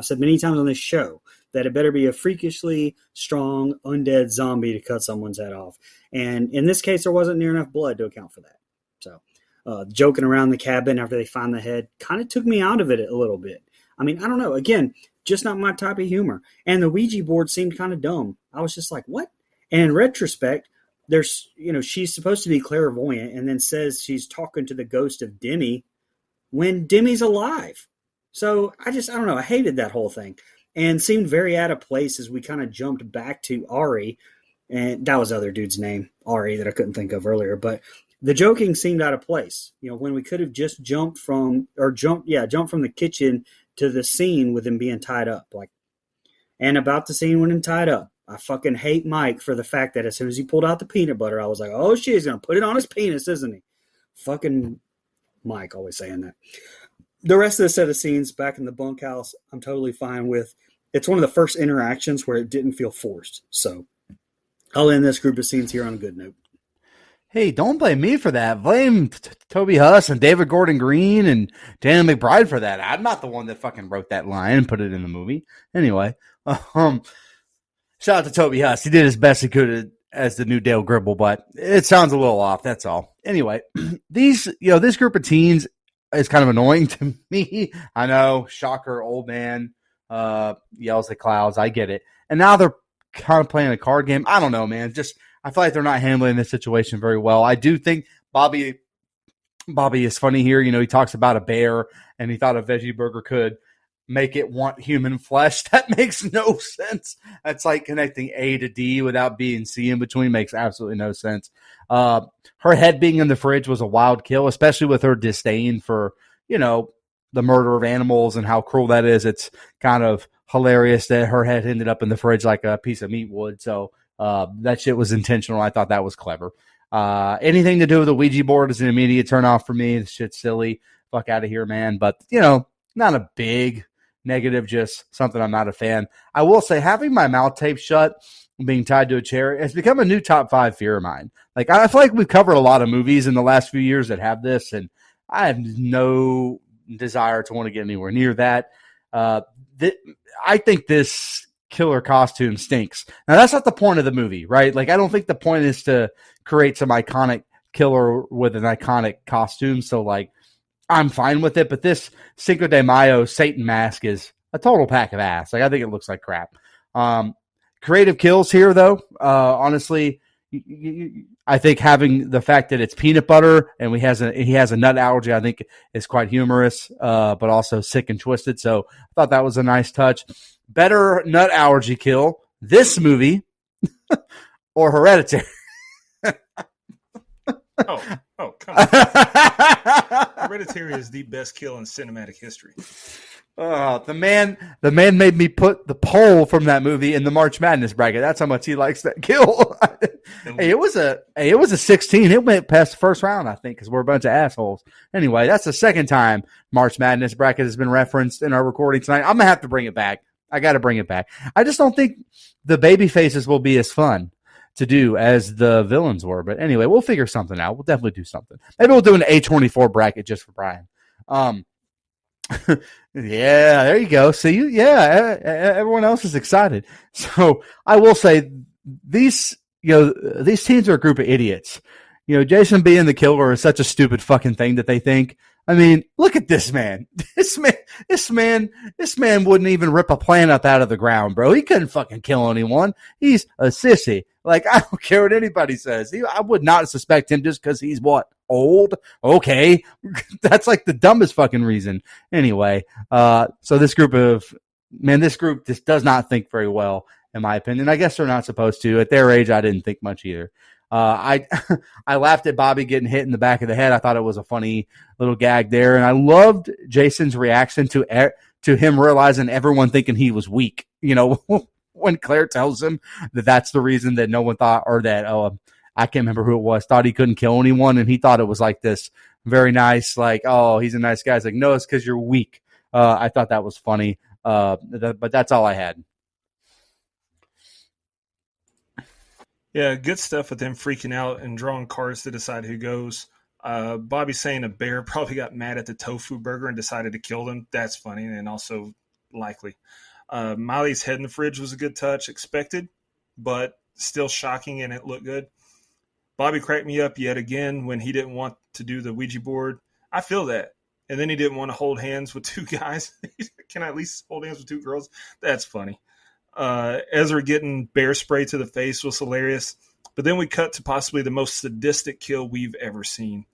E: said many times on this show that it better be a freakishly strong undead zombie to cut someone's head off. And in this case, there wasn't near enough blood to account for that. So joking around the cabin after they find the head kind of took me out of it a little bit. I mean, I don't know. Again, just not my type of humor. And the Ouija board seemed kind of dumb. I was just like, what? And in retrospect, there's, she's supposed to be clairvoyant and then says she's talking to the ghost of Demi when Demi's alive. So I don't know. I hated that whole thing and seemed very out of place as we kind of jumped back to Ari. And that was the other dude's name, Ari, that I couldn't think of earlier. But the joking seemed out of place, when we could have just jumped from the kitchen to the scene with him being tied up. And about the scene when him tied up. I fucking hate Mike for the fact that as soon as he pulled out the peanut butter, I was like, oh shit, he's going to put it on his penis, isn't he? Fucking Mike always saying that. The rest of the set of scenes back in the bunkhouse, I'm totally fine with. It's one of the first interactions where it didn't feel forced. So I'll end this group of scenes here on a good note.
F: Hey, don't blame me for that. Blame Toby Huss and David Gordon Green and Dan McBride for that. I'm not the one that fucking wrote that line and put it in the movie. Anyway, shout out to Toby Huss. He did his best he could as the new Dale Gribble, but it sounds a little off. That's all. Anyway, this group of teens is kind of annoying to me. I know, shocker, old man yells at clouds. I get it. And now they're kind of playing a card game. I don't know, man. I feel like they're not handling this situation very well. I do think Bobby is funny here. He talks about a bear and he thought a veggie burger could make it want human flesh. That makes no sense. That's like connecting A to D without being C in between. Makes absolutely no sense. Her head being in the fridge was a wild kill, especially with her disdain for, the murder of animals and how cruel that is. It's kind of hilarious that her head ended up in the fridge like a piece of meat would. So that shit was intentional. I thought that was clever. Anything to do with the Ouija board is an immediate turn off for me. This shit's silly. Fuck out of here, man. But, not a big negative, just something I'm not a fan. I will say having my mouth taped shut and being tied to a chair has become a new top 5 fear of mine. Like, I feel like we've covered a lot of movies in the last few years that have this, and I have no desire to want to get anywhere near that. I think this killer costume stinks. Now, that's not the point of the movie, right? Like, I don't think the point is to create some iconic killer with an iconic costume. So, like, I'm fine with it. But this Cinco de Mayo Satan mask is a total pack of ass. Like, I think it looks like crap. Creative kills here, though. Honestly, I think having the fact that it's peanut butter and he has a nut allergy, I think is quite humorous, but also sick and twisted. So I thought that was a nice touch. Better nut allergy kill, this movie or Hereditary?
D: Oh, come on. Hereditary is the best kill in cinematic history.
F: The man made me put the poll from that movie in the March Madness bracket. That's how much he likes that kill. Hey, it was a 16. It went past the first round, I think, because we're a bunch of assholes. Anyway, that's the second time March Madness bracket has been referenced in our recording tonight. I'm gonna have to bring it back. I got to bring it back. I just don't think the baby faces will be as fun to do as the villains were. But anyway, we'll figure something out. We'll definitely do something. Maybe we'll do an A24 bracket just for Brian. Yeah, there you go. See, everyone else is excited. So I will say these teams are a group of idiots. Jason being the killer is such a stupid fucking thing that they think. I mean, look at this man. This man wouldn't even rip a plant up out of the ground, bro. He couldn't fucking kill anyone. He's a sissy. Like, I don't care what anybody says. I would not suspect him just because he's what? Old? Okay. That's like the dumbest fucking reason. Anyway, so this group just does not think very well, in my opinion. I guess they're not supposed to. At their age, I didn't think much either. I laughed at Bobby getting hit in the back of the head. I thought it was a funny little gag there. And I loved Jason's reaction to him realizing everyone thinking he was weak. When Claire tells him that that's the reason that no one thought, or that, I can't remember who it was, thought he couldn't kill anyone. And he thought it was like this very nice, like, oh, he's a nice guy. It's like, no, it's because you're weak. I thought that was funny. But that's all I had.
D: Yeah, good stuff with them freaking out and drawing cards to decide who goes. Bobby saying a bear probably got mad at the tofu burger and decided to kill them. That's funny and also likely. Miley's head in the fridge was a good touch, expected, but still shocking, and it looked good. Bobby cracked me up yet again when he didn't want to do the Ouija board. I feel that. And then he didn't want to hold hands with 2 guys. Can I at least hold hands with 2 girls? That's funny. Ezra getting bear spray to the face was hilarious. But then we cut to possibly the most sadistic kill we've ever seen.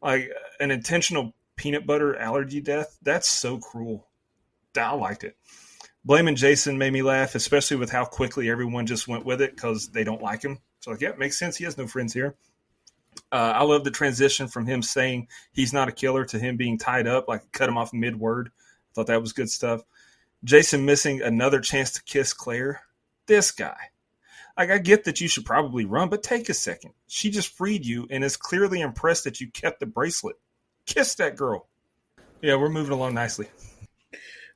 D: Like an intentional peanut butter allergy death. That's so cruel. I liked it. Blaming Jason made me laugh, especially with how quickly everyone just went with it because they don't like him. So, like, yeah, it makes sense. He has no friends here. I love the transition from him saying he's not a killer to him being tied up, like cut him off mid-word. I thought that was good stuff. Jason missing another chance to kiss Claire. This guy. Like, I get that you should probably run, but take a second. She just freed you and is clearly impressed that you kept the bracelet. Kiss that girl. Yeah, we're moving along nicely.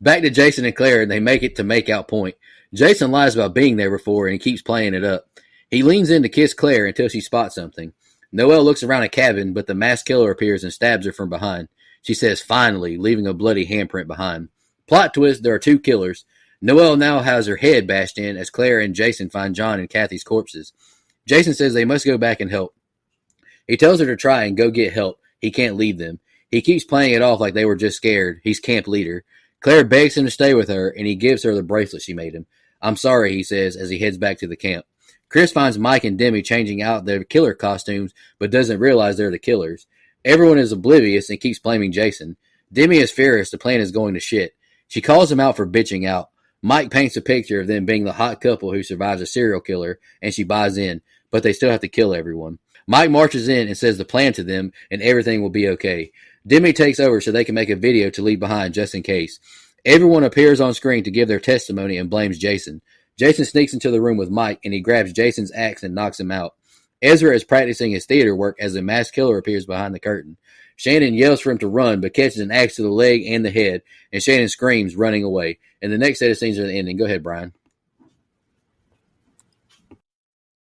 C: Back to Jason and Claire, and they make it to make out point. Jason lies about being there before, and he keeps playing it up. He leans in to kiss Claire until she spots something. Noelle looks around a cabin, but the masked killer appears and stabs her from behind. She says, finally, leaving a bloody handprint behind. Plot twist, there are 2 killers. Noelle now has her head bashed in as Claire and Jason find John and Kathy's corpses. Jason says they must go back and help. He tells her to try and go get help. He can't lead them. He keeps playing it off like they were just scared. He's camp leader. Claire begs him to stay with her, and he gives her the bracelet she made him. I'm sorry, he says, as he heads back to the camp. Chris finds Mike and Demi changing out their killer costumes, but doesn't realize they're the killers. Everyone is oblivious and keeps blaming Jason. Demi is furious the plan is going to shit. She calls him out for bitching out. Mike paints a picture of them being the hot couple who survives a serial killer, and she buys in, but they still have to kill everyone. Mike marches in and says the plan to them, and everything will be okay. Demi takes over so they can make a video to leave behind just in case. Everyone appears on screen to give their testimony and blames Jason. Jason sneaks into the room with Mike, and he grabs Jason's axe and knocks him out. Ezra is practicing his theater work as a masked killer appears behind the curtain. Shannon yells for him to run, but catches an axe to the leg and the head, and Shannon screams, running away. And the next set of scenes are the ending. Go ahead, Brian.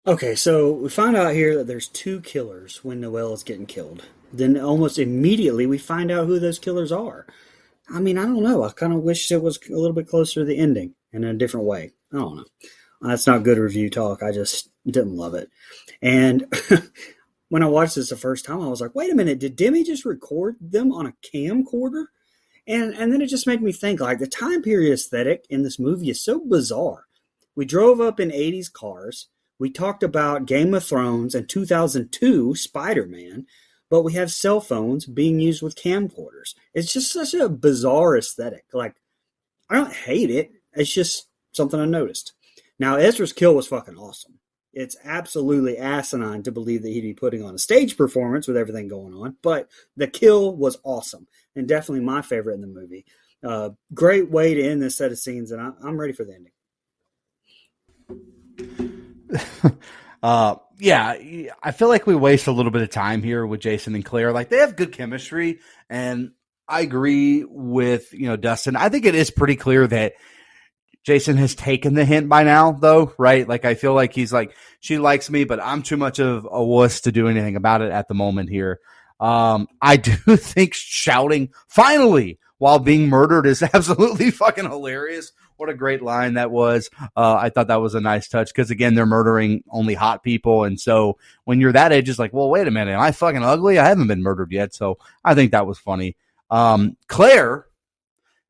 E: Okay, so we find out here that there's 2 killers when Noelle is getting killed. Then almost immediately we find out who those killers are. I mean, I don't know. I kind of wish it was a little bit closer to the ending in a different way. I don't know. That's not good review talk. I just didn't love it. And when I watched this the first time, I was like, wait a minute, did Demi just record them on a camcorder? And then it just made me think, like, the time period aesthetic in this movie is so bizarre. We drove up in 80s cars. We talked about Game of Thrones and 2002 Spider-Man, but we have cell phones being used with camcorders. It's just such a bizarre aesthetic. Like, I don't hate it. It's just something I noticed. Now, Ezra's kill was fucking awesome. It's absolutely asinine to believe that he'd be putting on a stage performance with everything going on, but the kill was awesome and definitely my favorite in the movie. Great way to end this set of scenes, and I'm ready for the ending.
F: Yeah, I feel like we waste a little bit of time here with Jason and Claire. Like, they have good chemistry, and I agree with, Dustin. I think it is pretty clear that Jason has taken the hint by now, though, right? Like, I feel like he's like, she likes me, but I'm too much of a wuss to do anything about it at the moment here. I do think shouting finally while being murdered is absolutely fucking hilarious. What a great line that was. I thought that was a nice touch because, again, they're murdering only hot people. And so when you're that age, it's like, well, wait a minute. Am I fucking ugly? I haven't been murdered yet. So I think that was funny. Claire,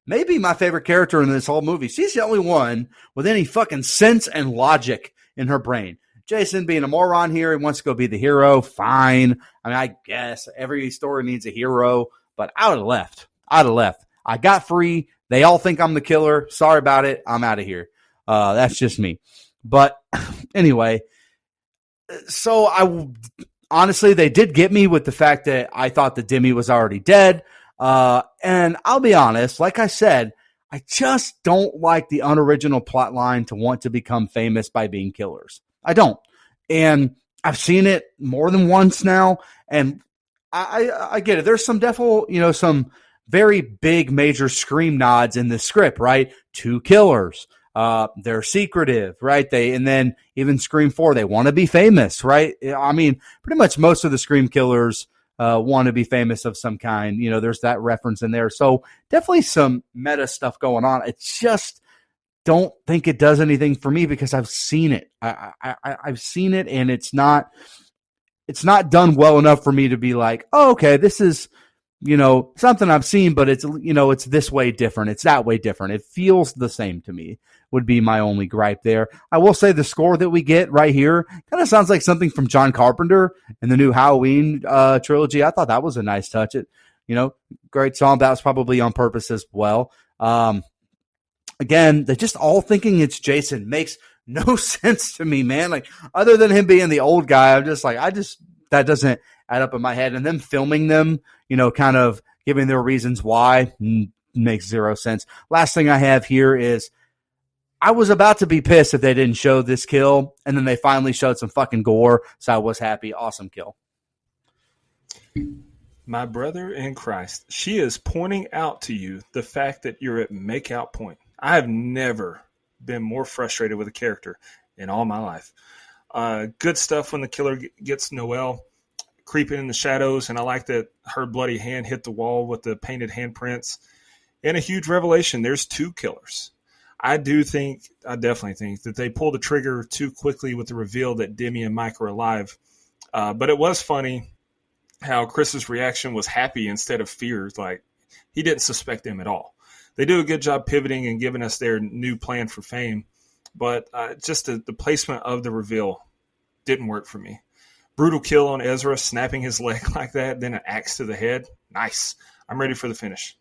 F: maybe my favorite character in this whole movie. She's the only one with any fucking sense and logic in her brain. Jason being a moron here, he wants to go be the hero. Fine. I mean, I guess every story needs a hero, but I would have left. I got free. They all think I'm the killer. Sorry about it. I'm out of here. That's just me. But anyway, so honestly, they did get me with the fact that I thought that Demi was already dead. And I'll be honest, like I said, I just don't like the unoriginal plot line to want to become famous by being killers. I don't. And I've seen it more than once now. And I get it. There's some definitely, some very big major scream nods in the script, right? 2 killers. They're secretive, right? And then even Scream 4, they want to be famous, right? I mean, pretty much most of the Scream killers want to be famous of some kind. There's that reference in there. So definitely some meta stuff going on. I just don't think it does anything for me because I've seen it. I've seen it, and it's not done well enough for me to be like, oh, okay, this is, something I've seen, but it's, it's this way different. It's that way different. It feels the same to me would be my only gripe there. I will say the score that we get right here kind of sounds like something from John Carpenter in the new Halloween trilogy. I thought that was a nice touch. Great song. That was probably on purpose as well. Again, they're just all thinking it's Jason. Makes no sense to me, man. Like, other than him being the old guy, I'm just like, that doesn't add up in my head. And them filming them, kind of giving their reasons why makes zero sense. Last thing I have here is I was about to be pissed if they didn't show this kill, and then they finally showed some fucking gore, so I was happy. Awesome kill.
D: My brother in Christ, she is pointing out to you the fact that you're at make-out point. I have never been more frustrated with a character in all my life. Good stuff when the killer gets Noelle creeping in the shadows, and I like that her bloody hand hit the wall with the painted handprints. And a huge revelation, there's 2 killers. I definitely think that they pulled the trigger too quickly with the reveal that Demi and Mike are alive. But it was funny how Chris's reaction was happy instead of fear. Like, he didn't suspect them at all. They do a good job pivoting and giving us their new plan for fame. But just the placement of the reveal Didn't work for me. Brutal kill on Ezra, snapping his leg like that, then an axe to the head. Nice. I'm ready for the finish.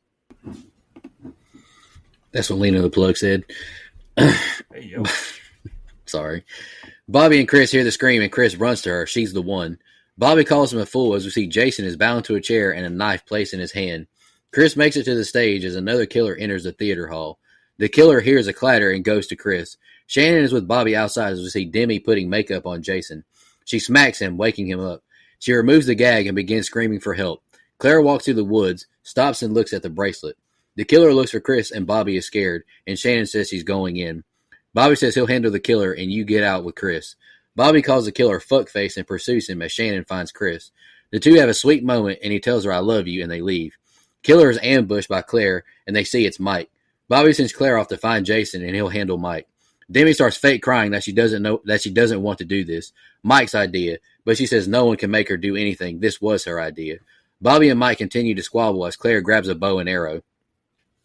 C: That's what Lena the Plug said.
D: Hey, yo.
C: Sorry. Bobby and Chris hear the scream, and Chris runs to her. She's the one. Bobby calls him a fool as we see Jason is bound to a chair and a knife placed in his hand. Chris makes it to the stage as another killer enters the theater hall. The killer hears a clatter and goes to Chris. Shannon is with Bobby outside as we see Demi putting makeup on Jason. She smacks him, waking him up. She removes the gag and begins screaming for help. Claire walks through the woods, stops and looks at the bracelet. The killer looks for Chris and Bobby is scared, and Shannon says she's going in. Bobby says he'll handle the killer and you get out with Chris. Bobby calls the killer fuckface and pursues him as Shannon finds Chris. The two have a sweet moment and he tells her I love you and they leave. Killer is ambushed by Claire and they see it's Mike. Bobby sends Claire off to find Jason and he'll handle Mike. Demi starts fake crying that she doesn't want to do this. Mike's idea, but she says no one can make her do anything. This was her idea. Bobby and Mike continue to squabble as Claire grabs a bow and arrow.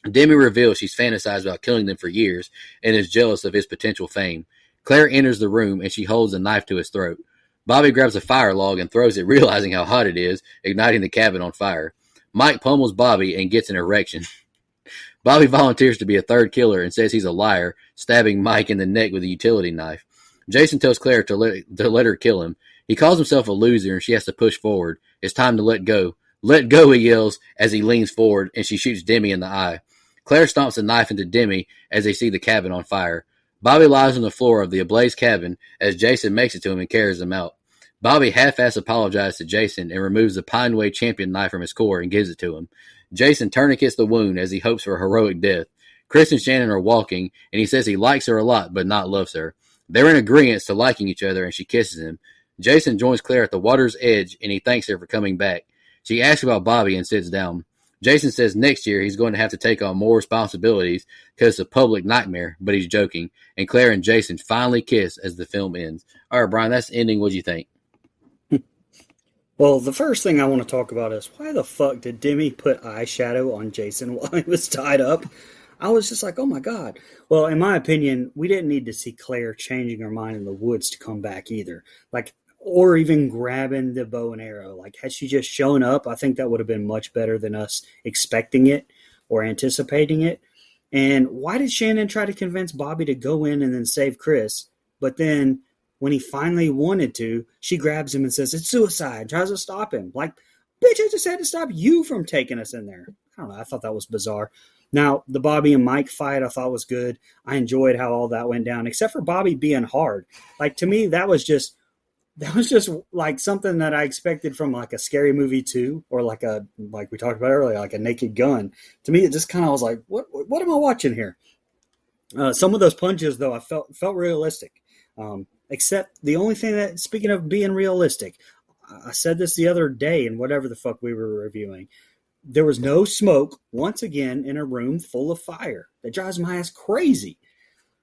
C: Demi reveals she's fantasized about killing them for years and is jealous of his potential fame. Claire enters the room and she holds a knife to his throat. Bobby grabs a fire log and throws it, realizing how hot it is, igniting the cabin on fire. Mike pummels Bobby and gets an erection. Bobby volunteers to be a third killer and says he's a liar, stabbing Mike in the neck with a utility knife. Jason tells Claire to let her kill him. He calls himself a loser and she has to push forward. It's time to let go. Let go, he yells as he leans forward and she shoots Demi in the eye. Claire stomps a knife into Demi as they see the cabin on fire. Bobby lies on the floor of the ablaze cabin as Jason makes it to him and carries him out. Bobby half-ass apologizes to Jason and removes the Pineway champion knife from his core and gives it to him. Jason tourniquets the wound as he hopes for a heroic death. Chris and Shannon are walking, and he says he likes her a lot but not loves her. They're in agreement to liking each other, and she kisses him. Jason joins Claire at the water's edge, and he thanks her for coming back. She asks about Bobby and sits down. Jason says next year he's going to have to take on more responsibilities because it's a public nightmare, but he's joking. And Claire and Jason finally kiss as the film ends. All right, Brian, that's the ending. What do you think?
E: Well, the first thing I want to talk about is why the fuck did Demi put eyeshadow on Jason while he was tied up? I was just like, oh my God. Well, in my opinion, we didn't need to see Claire changing her mind in the woods to come back either. Or even grabbing the bow and arrow. Had she just shown up, I think that would have been much better than us expecting it or anticipating it. And why did Shannon try to convince Bobby to go in and then save Chris? But then when he finally wanted to, she grabs him and says, it's suicide, tries to stop him. Bitch, I just had to stop you from taking us in there. I don't know. I thought that was bizarre. Now, the Bobby and Mike fight I thought was good. I enjoyed how all that went down, except for Bobby being hard. To me, that was just something that I expected from a Scary Movie 2 or like we talked about earlier, like a Naked Gun. To me, it just kind of was like, what am I watching here? Some of those punches, though, I felt realistic. Except the only thing that, speaking of being realistic, I said this the other day in whatever the fuck we were reviewing. There was no smoke once again in a room full of fire. That drives my ass crazy.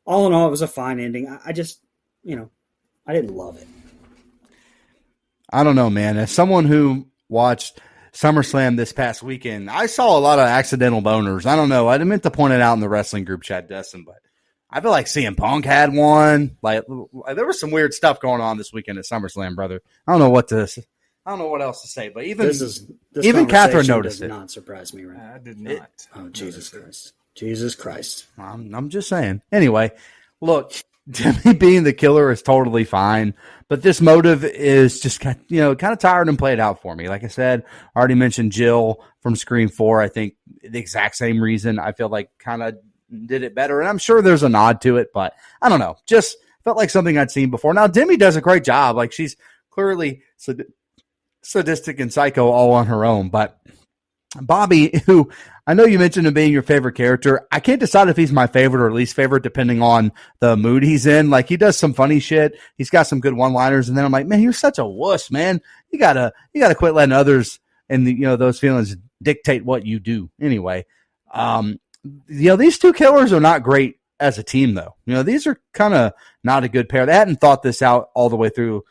E: All in all, it was a fine ending. I just, I didn't love it.
F: I don't know, man. As someone who watched SummerSlam this past weekend, I saw a lot of accidental boners. I don't know. I didn't meant to point it out in the wrestling group chat, Dustin, but I feel like CM Punk had one. There was some weird stuff going on this weekend at SummerSlam, brother. I don't know what else to say, but even Catherine noticed it.
E: Does not surprise me, right?
D: I did not.
E: Jesus Christ! Jesus Christ!
F: I'm just saying. Anyway, look, Demi being the killer is totally fine, but this motive is just kind of tired and played out for me. Like I said, I already mentioned Jill from Scream 4. I think the exact same reason. I feel like kind of did it better, and I'm sure there's a nod to it, but I don't know. Just felt like something I'd seen before. Now, Demi does a great job. She's clearly sadistic and psycho all on her own, but Bobby, who I know you mentioned him being your favorite character, I can't decide if he's my favorite or least favorite depending on the mood he's in. He does some funny shit. He's got some good one-liners, and then I'm like, man, you're such a wuss, man. You gotta quit letting others and those feelings dictate what you do. Anyway, these two killers are not great as a team, though. These are kind of not a good pair. They hadn't thought this out all the way through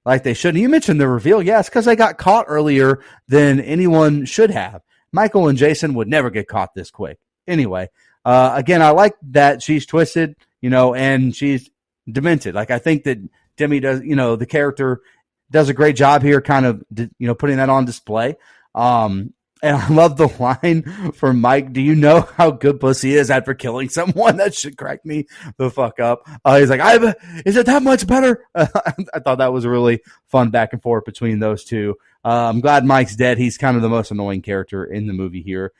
F: like they should. And you mentioned the reveal. Yes, because they got caught earlier than anyone should have. Michael and Jason would never get caught this quick. Anyway, again, I like that she's twisted, and she's demented. I think that Demi does, the character does a great job here, kind of, putting that on display. And I love the line from Mike. Do you know how good pussy is after killing someone? That should crack me the fuck up. He's like, is it that much better? I thought that was a really fun back and forth between those two. I'm glad Mike's dead. He's kind of the most annoying character in the movie here.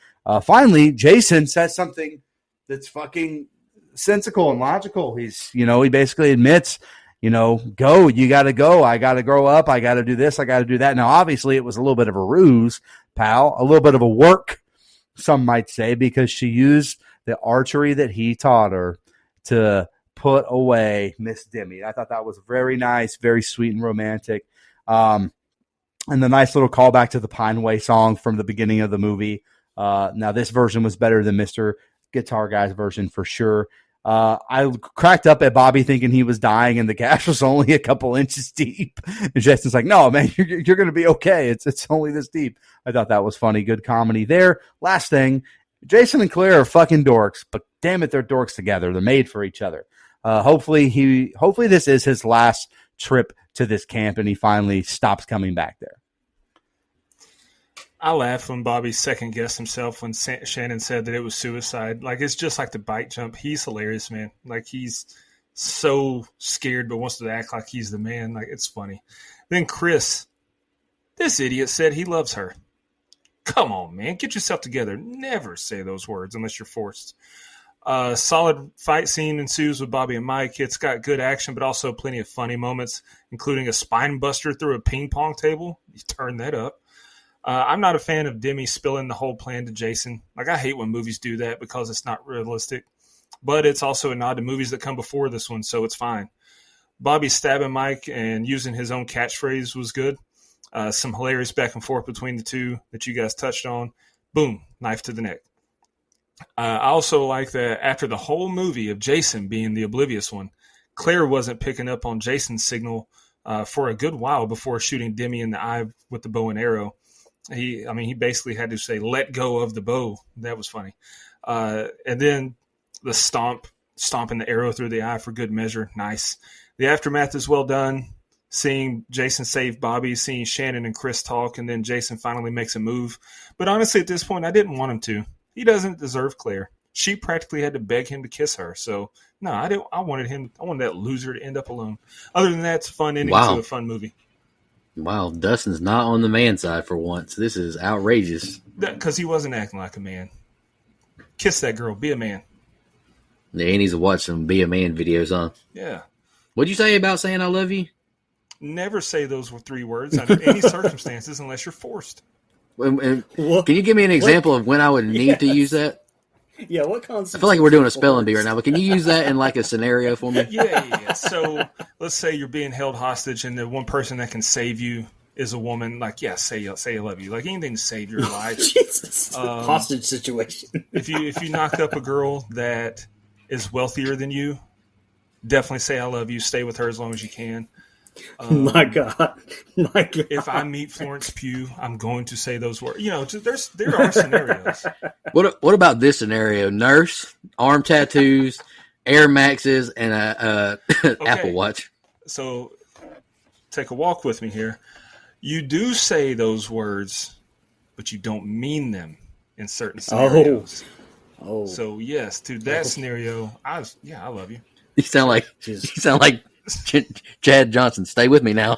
F: Finally, Jason says something that's fucking sensical and logical. He basically admits, go, you got to go. I got to grow up. I got to do this. I got to do that. Now, obviously, it was a little bit of a ruse, pal, a little bit of a work, some might say, because she used the archery that he taught her to put away Miss Demi. I thought that was very nice, very sweet and romantic. And the nice little callback to the Pine Way song from the beginning of the movie. Now, this version was better than Mr. Guitar Guy's version for sure. I cracked up at Bobby thinking he was dying and the gash was only a couple inches deep. And Jason's like, no, man, you're going to be okay. It's only this deep. I thought that was funny. Good comedy there. Last thing, Jason and Claire are fucking dorks, but damn it, they're dorks together. They're made for each other. Hopefully this is his last trip to this camp and he finally stops coming back there.
D: I laughed when Bobby second guessed himself when Shannon said that it was suicide. Like, it's just like the bike jump. He's hilarious, man. Like, he's so scared but wants to act like he's the man. Like, it's funny. Then Chris, this idiot said he loves her. Come on, man. Get yourself together. Never say those words unless you're forced. Solid fight scene ensues with Bobby and Mike. It's got good action, but also plenty of funny moments, including a spine buster through a ping pong table. You turn that up. I'm not a fan of Demi spilling the whole plan to Jason. Like, I hate when movies do that because it's not realistic. But it's also a nod to movies that come before this one, so it's fine. Bobby stabbing Mike and using his own catchphrase was good. Some hilarious back and forth between the two that you guys touched on. Boom, knife to the neck. I also like that after the whole movie of Jason being the oblivious one, Claire wasn't picking up on Jason's signal for a good while before shooting Demi in the eye with the bow and arrow. He basically had to say, let go of the bow. That was funny. And then the stomping the arrow through the eye for good measure. Nice. The aftermath is well done. Seeing Jason save Bobby, seeing Shannon and Chris talk, and then Jason finally makes a move. But honestly, at this point, I didn't want him to. He doesn't deserve Claire. She practically had to beg him to kiss her. So, no, I didn't. I wanted that loser to end up alone. Other than that, it's a fun ending to a fun movie.
C: Wow, Dustin's not on the man side for once. This is outrageous.
D: Because he wasn't acting like a man. Kiss that girl. Be a man.
C: Yeah, he needs to watch some Be a Man videos, huh?
D: Yeah.
C: What'd you say about saying I love you?
D: Never say those 3 words under any circumstances unless you're forced.
C: Can you give me an example of when I would need to use that?
E: Yeah, what concept?
C: I feel like we're doing a spelling bee right now, but can you use that in like a scenario for me?
D: Yeah. So let's say you're being held hostage and the one person that can save you is a woman. Like, yeah, say I love you. Like, anything to save your life.
E: Jesus. Hostage situation.
D: if you knocked up a girl that is wealthier than you, definitely say I love you. Stay with her as long as you can.
E: My God.
D: If I meet Florence Pugh, I'm going to say those words. There are scenarios.
C: What about this scenario? Nurse, arm tattoos, Air Maxes, and a Apple Watch.
D: So take a walk with me here. You do say those words, but you don't mean them in certain scenarios.
E: Oh.
D: So yes, to that scenario, I love you.
C: You sound like Chad Johnson. Stay with me now.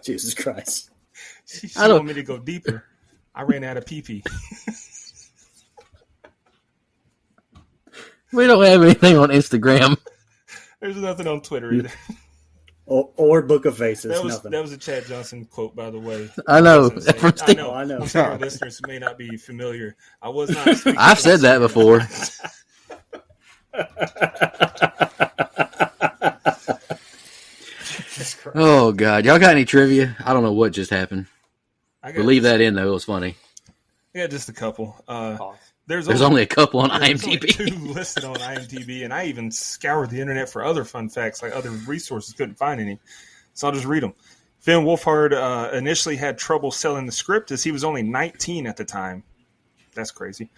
E: Jesus Christ.
D: She want me to go deeper. I ran out of pee-pee.
C: We don't have anything on Instagram.
D: There's nothing on Twitter either.
E: Or Book of Faces.
D: That was a Chad Johnson quote, by the way.
C: I know.
D: I know. Some of our listeners may not be familiar. I was not.
C: I've said that before. Oh God, y'all got any trivia? I don't know what just happened. But leave that in though. It was funny.
D: Yeah, just a couple. There's
C: only a couple on
D: IMDb.
C: IMDb.
D: 2 listed on IMDb, and I even scoured the internet for other fun facts, like other resources. Couldn't find any, so I'll just read them. Finn Wolfhard initially had trouble selling the script as he was only 19 at the time. That's crazy.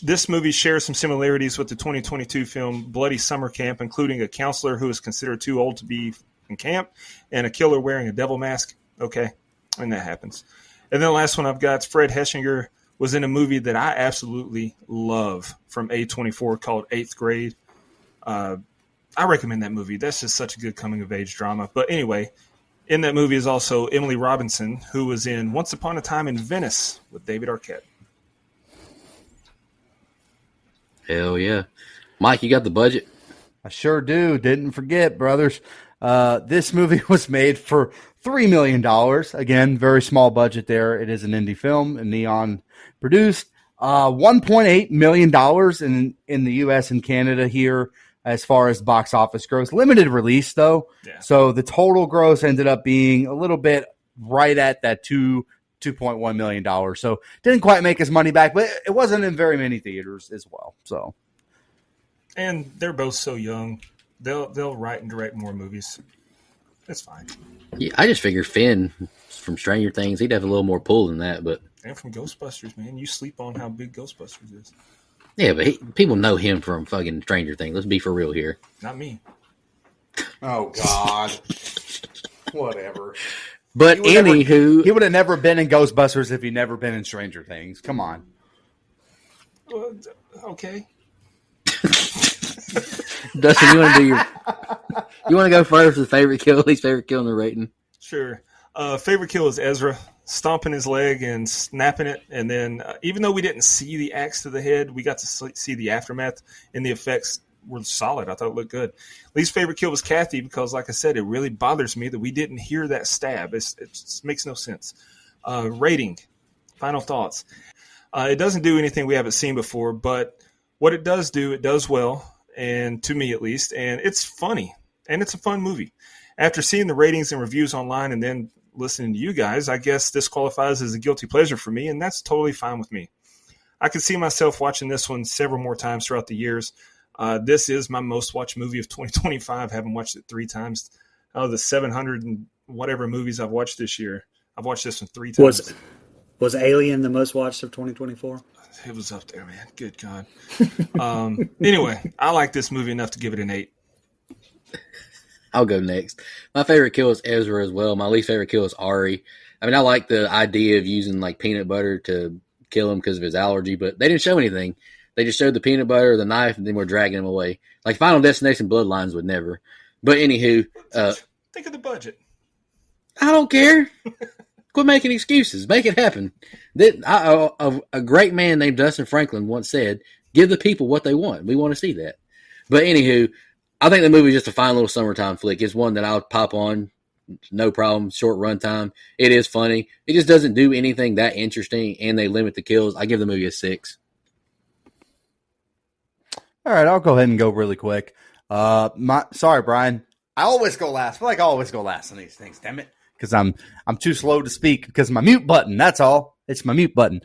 D: this movie shares some similarities with the 2022 film Bloody Summer Camp, including a counselor who is considered too old to be in camp and a killer wearing a devil mask. Okay, and that happens. And then the last one I've got is Fred Heschinger was in a movie that I absolutely love from A24 called Eighth Grade. I recommend that movie. That's just such a good coming-of-age drama. But anyway, in that movie is also Emily Robinson, who was in Once Upon a Time in Venice with David Arquette.
C: Hell yeah. Mike, you got the budget?
F: I sure do. Didn't forget, brothers. This movie was made for $3 million. Again, very small budget there. It is an indie film, and Neon produced. $1.8 million in the U.S. and Canada here as far as box office gross. Limited release, though.
D: Yeah.
F: So the total gross ended up being a little bit right at that $2.1 million. So didn't quite make his money back, but it wasn't in very many theaters as well. So,
D: and they're both so young. They'll write and direct more movies. That's fine.
C: Yeah, I just figured Finn from Stranger Things, he'd have a little more pull than that, but
D: And from Ghostbusters, man. You sleep on how big Ghostbusters is.
C: yeah, but people know him from fucking Stranger Things. Let's be for real here.
D: Not me.
F: oh God, whatever.
C: But
F: He
C: anywho,
F: would have never been in Ghostbusters if he'd never been in Stranger Things. Come on.
D: Okay.
C: Dustin, you want to do you want to go first with favorite kill, least favorite kill in the rating?
D: Sure. Favorite kill is Ezra stomping his leg and snapping it. And then even though we didn't see the axe to the head, we got to see the aftermath, and the effects were solid. I thought it looked good. Least favorite kill was Kathy because, like I said, it really bothers me that we didn't hear that stab. It just makes no sense. Rating. Final thoughts. It doesn't do anything we haven't seen before, but what it does do, it does well, and to me at least, and it's funny, and it's a fun movie. After seeing the ratings and reviews online and then listening to you guys, I guess this qualifies as a guilty pleasure for me, and that's totally fine with me. I could see myself watching this one several more times throughout the years. This is my most watched movie of 2025, having watched it 3 times. Out of the 700 and whatever movies I've watched this year, I've watched this one 3 times.
E: Was Alien the most watched of 2024?
D: It was up there, man. Good God. Anyway, I like this movie enough to give it an 8.
C: I'll go next. My favorite kill is Ezra as well. My least favorite kill is Ari. I mean, I like the idea of using like peanut butter to kill him because of his allergy, but they didn't show anything. They just showed the peanut butter, the knife, and then we're dragging him away. Like Final Destination Bloodlines would never. But anywho,
D: Think of the budget.
C: I don't care. Quit making excuses. Make it happen. A great man named Dustin Franklin once said, give the people what they want. We want to see that. But anywho, I think the movie is just a fine little summertime flick. It's one that I'll pop on, no problem, short run time. It is funny. It just doesn't do anything that interesting, and they limit the kills. I give the movie a 6.
F: All right, I'll go ahead and go really quick. Sorry, Brian. I always go last. I feel like I always go last on these things, damn it. Because I'm too slow to speak because of my mute button. That's all. It's my mute button.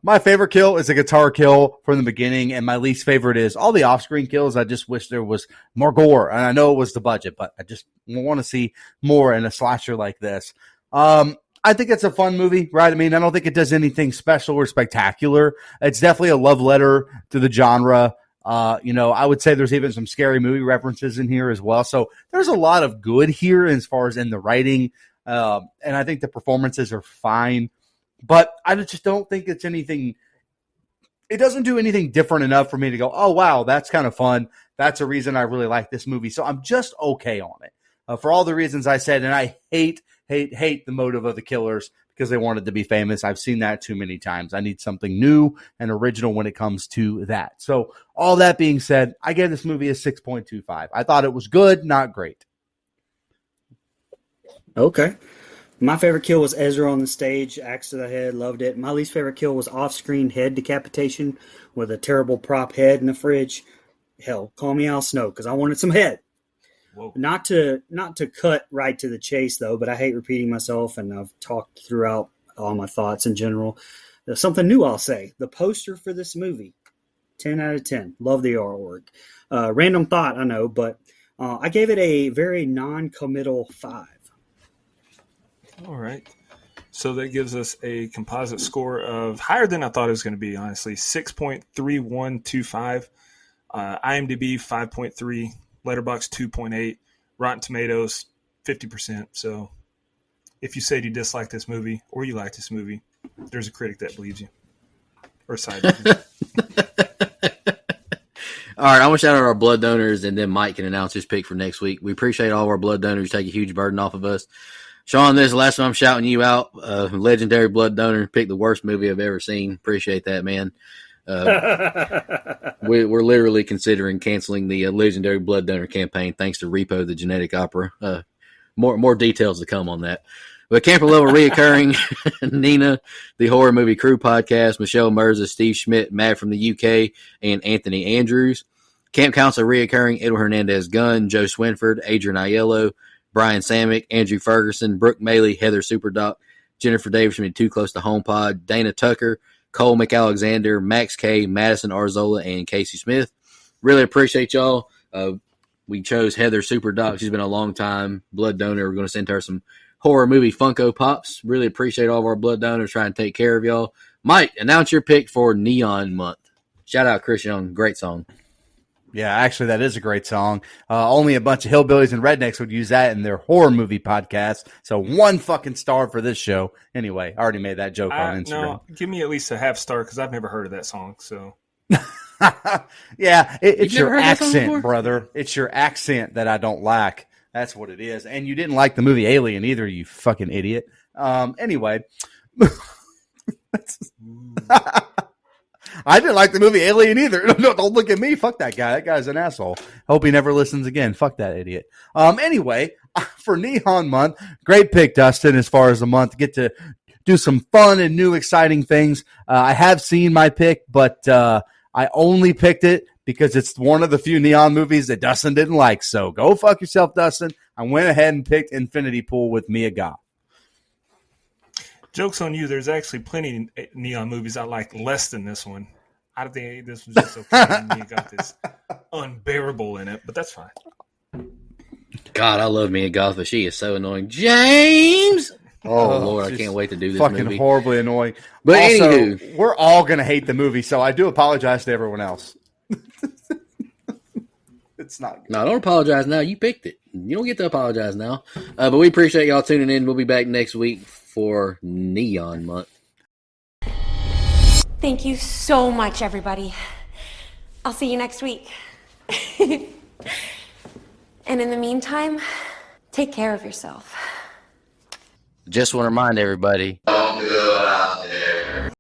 F: My favorite kill is a guitar kill from the beginning, and my least favorite is all the off-screen kills. I just wish there was more gore, and I know it was the budget, but I just want to see more in a slasher like this. I think it's a fun movie, right? I mean, I don't think it does anything special or spectacular. It's definitely a love letter to the genre. I would say there's even some scary movie references in here as well. So there's a lot of good here as far as in the writing. And I think the performances are fine, but I just don't think it's anything. It doesn't do anything different enough for me to go, oh, wow, that's kind of fun. That's a reason I really like this movie. So I'm just okay on it for all the reasons I said. And I hate the motive of the killers because they wanted to be famous. I've seen that too many times. I need something new and original when it comes to that. So all that being said, I gave this movie a 6.25. I thought it was good, not great.
E: Okay. My favorite kill was Ezra on the stage, axe to the head, loved it. My least favorite kill was off-screen head decapitation with a terrible prop head in the fridge. Hell, call me Al Snow because I wanted some head.
D: Whoa.
E: Not to cut right to the chase, though, but I hate repeating myself, and I've talked throughout all my thoughts in general. There's something new I'll say. The poster for this movie, 10 out of 10. Love the artwork. Random thought, I know, but I gave it a very non-committal 5.
D: All right. So that gives us a composite score of higher than I thought it was going to be, honestly, 6.3125. IMDb 5.3, Letterboxd 2.8, Rotten Tomatoes 50%. So if you said you dislike this movie or you like this movie, there's a critic that believes you. Or side.
C: All right, I want to shout out our blood donors, and then Mike can announce his pick for next week. We appreciate all of our blood donors. Take a huge burden off of us. Sean, this is the last time I'm shouting you out. Legendary blood donor, picked the worst movie I've ever seen. Appreciate that, man. We're literally considering canceling the legendary blood donor campaign thanks to Repo, the genetic opera. More details to come on that. But Camper Level reoccurring, Nina, the Horror Movie Crew podcast, Michelle Mirza, Steve Schmidt, Matt from the UK, and Anthony Andrews. Camp Council reoccurring, Edward Hernandez Gunn, Joe Swinford, Adrian Aiello, Brian Samick, Andrew Ferguson, Brooke Maley, Heather Superdoc, Jennifer Davis from Too Close to Home Pod, Dana Tucker, Cole McAlexander, Max K, Madison Arzola, and Casey Smith. Really appreciate y'all. We chose Heather Superdoc. She's been a long time blood donor. We're going to send her some horror movie Funko Pops. Really appreciate all of our blood donors trying to take care of y'all. Mike, announce your pick for Neon Month. Shout out Chris Young. Great song.
F: Yeah, actually, that is a great song. Only a bunch of hillbillies and rednecks would use that in their horror movie podcast. So 1 fucking star for this show. Anyway, I already made that joke on Instagram.
D: No, give me at least a half star because I've never heard of that song. So
F: yeah, it's
C: You've never
F: your
C: heard that song
F: accent,
C: before?
F: brother. It's your accent that I don't like. That's what it is. And you didn't like the movie Alien either, you fucking idiot. Anyway. I didn't like the movie Alien either. No, don't look at me. Fuck that guy. That guy's an asshole. Hope he never listens again. Fuck that idiot. Anyway, for Neon Month, great pick, Dustin, as far as the month. Get to do some fun and new, exciting things. I have seen my pick, but I only picked it because it's one of the few Neon movies that Dustin didn't like. So go fuck yourself, Dustin. I went ahead and picked Infinity Pool with Mia Goth.
D: joke's on you. There's actually plenty of Neon movies I like less than this one. I think this was just okay. And you got this unbearable in it, but that's fine.
C: God, I love Mia Goth, but she is so annoying. James! Oh, Lord, I can't wait to do this
F: fucking
C: movie.
F: horribly annoying.
C: But
F: also,
C: anywho.
F: we're all going to hate the movie, so I do apologize to everyone else. It's not good.
C: No, don't apologize now. You picked it. You don't get to apologize now. But we appreciate y'all tuning in. We'll be back next week for Neon Month.
G: Thank you so much, everybody. I'll see you next week. And in the meantime, take care of yourself.
C: Just want to remind everybody,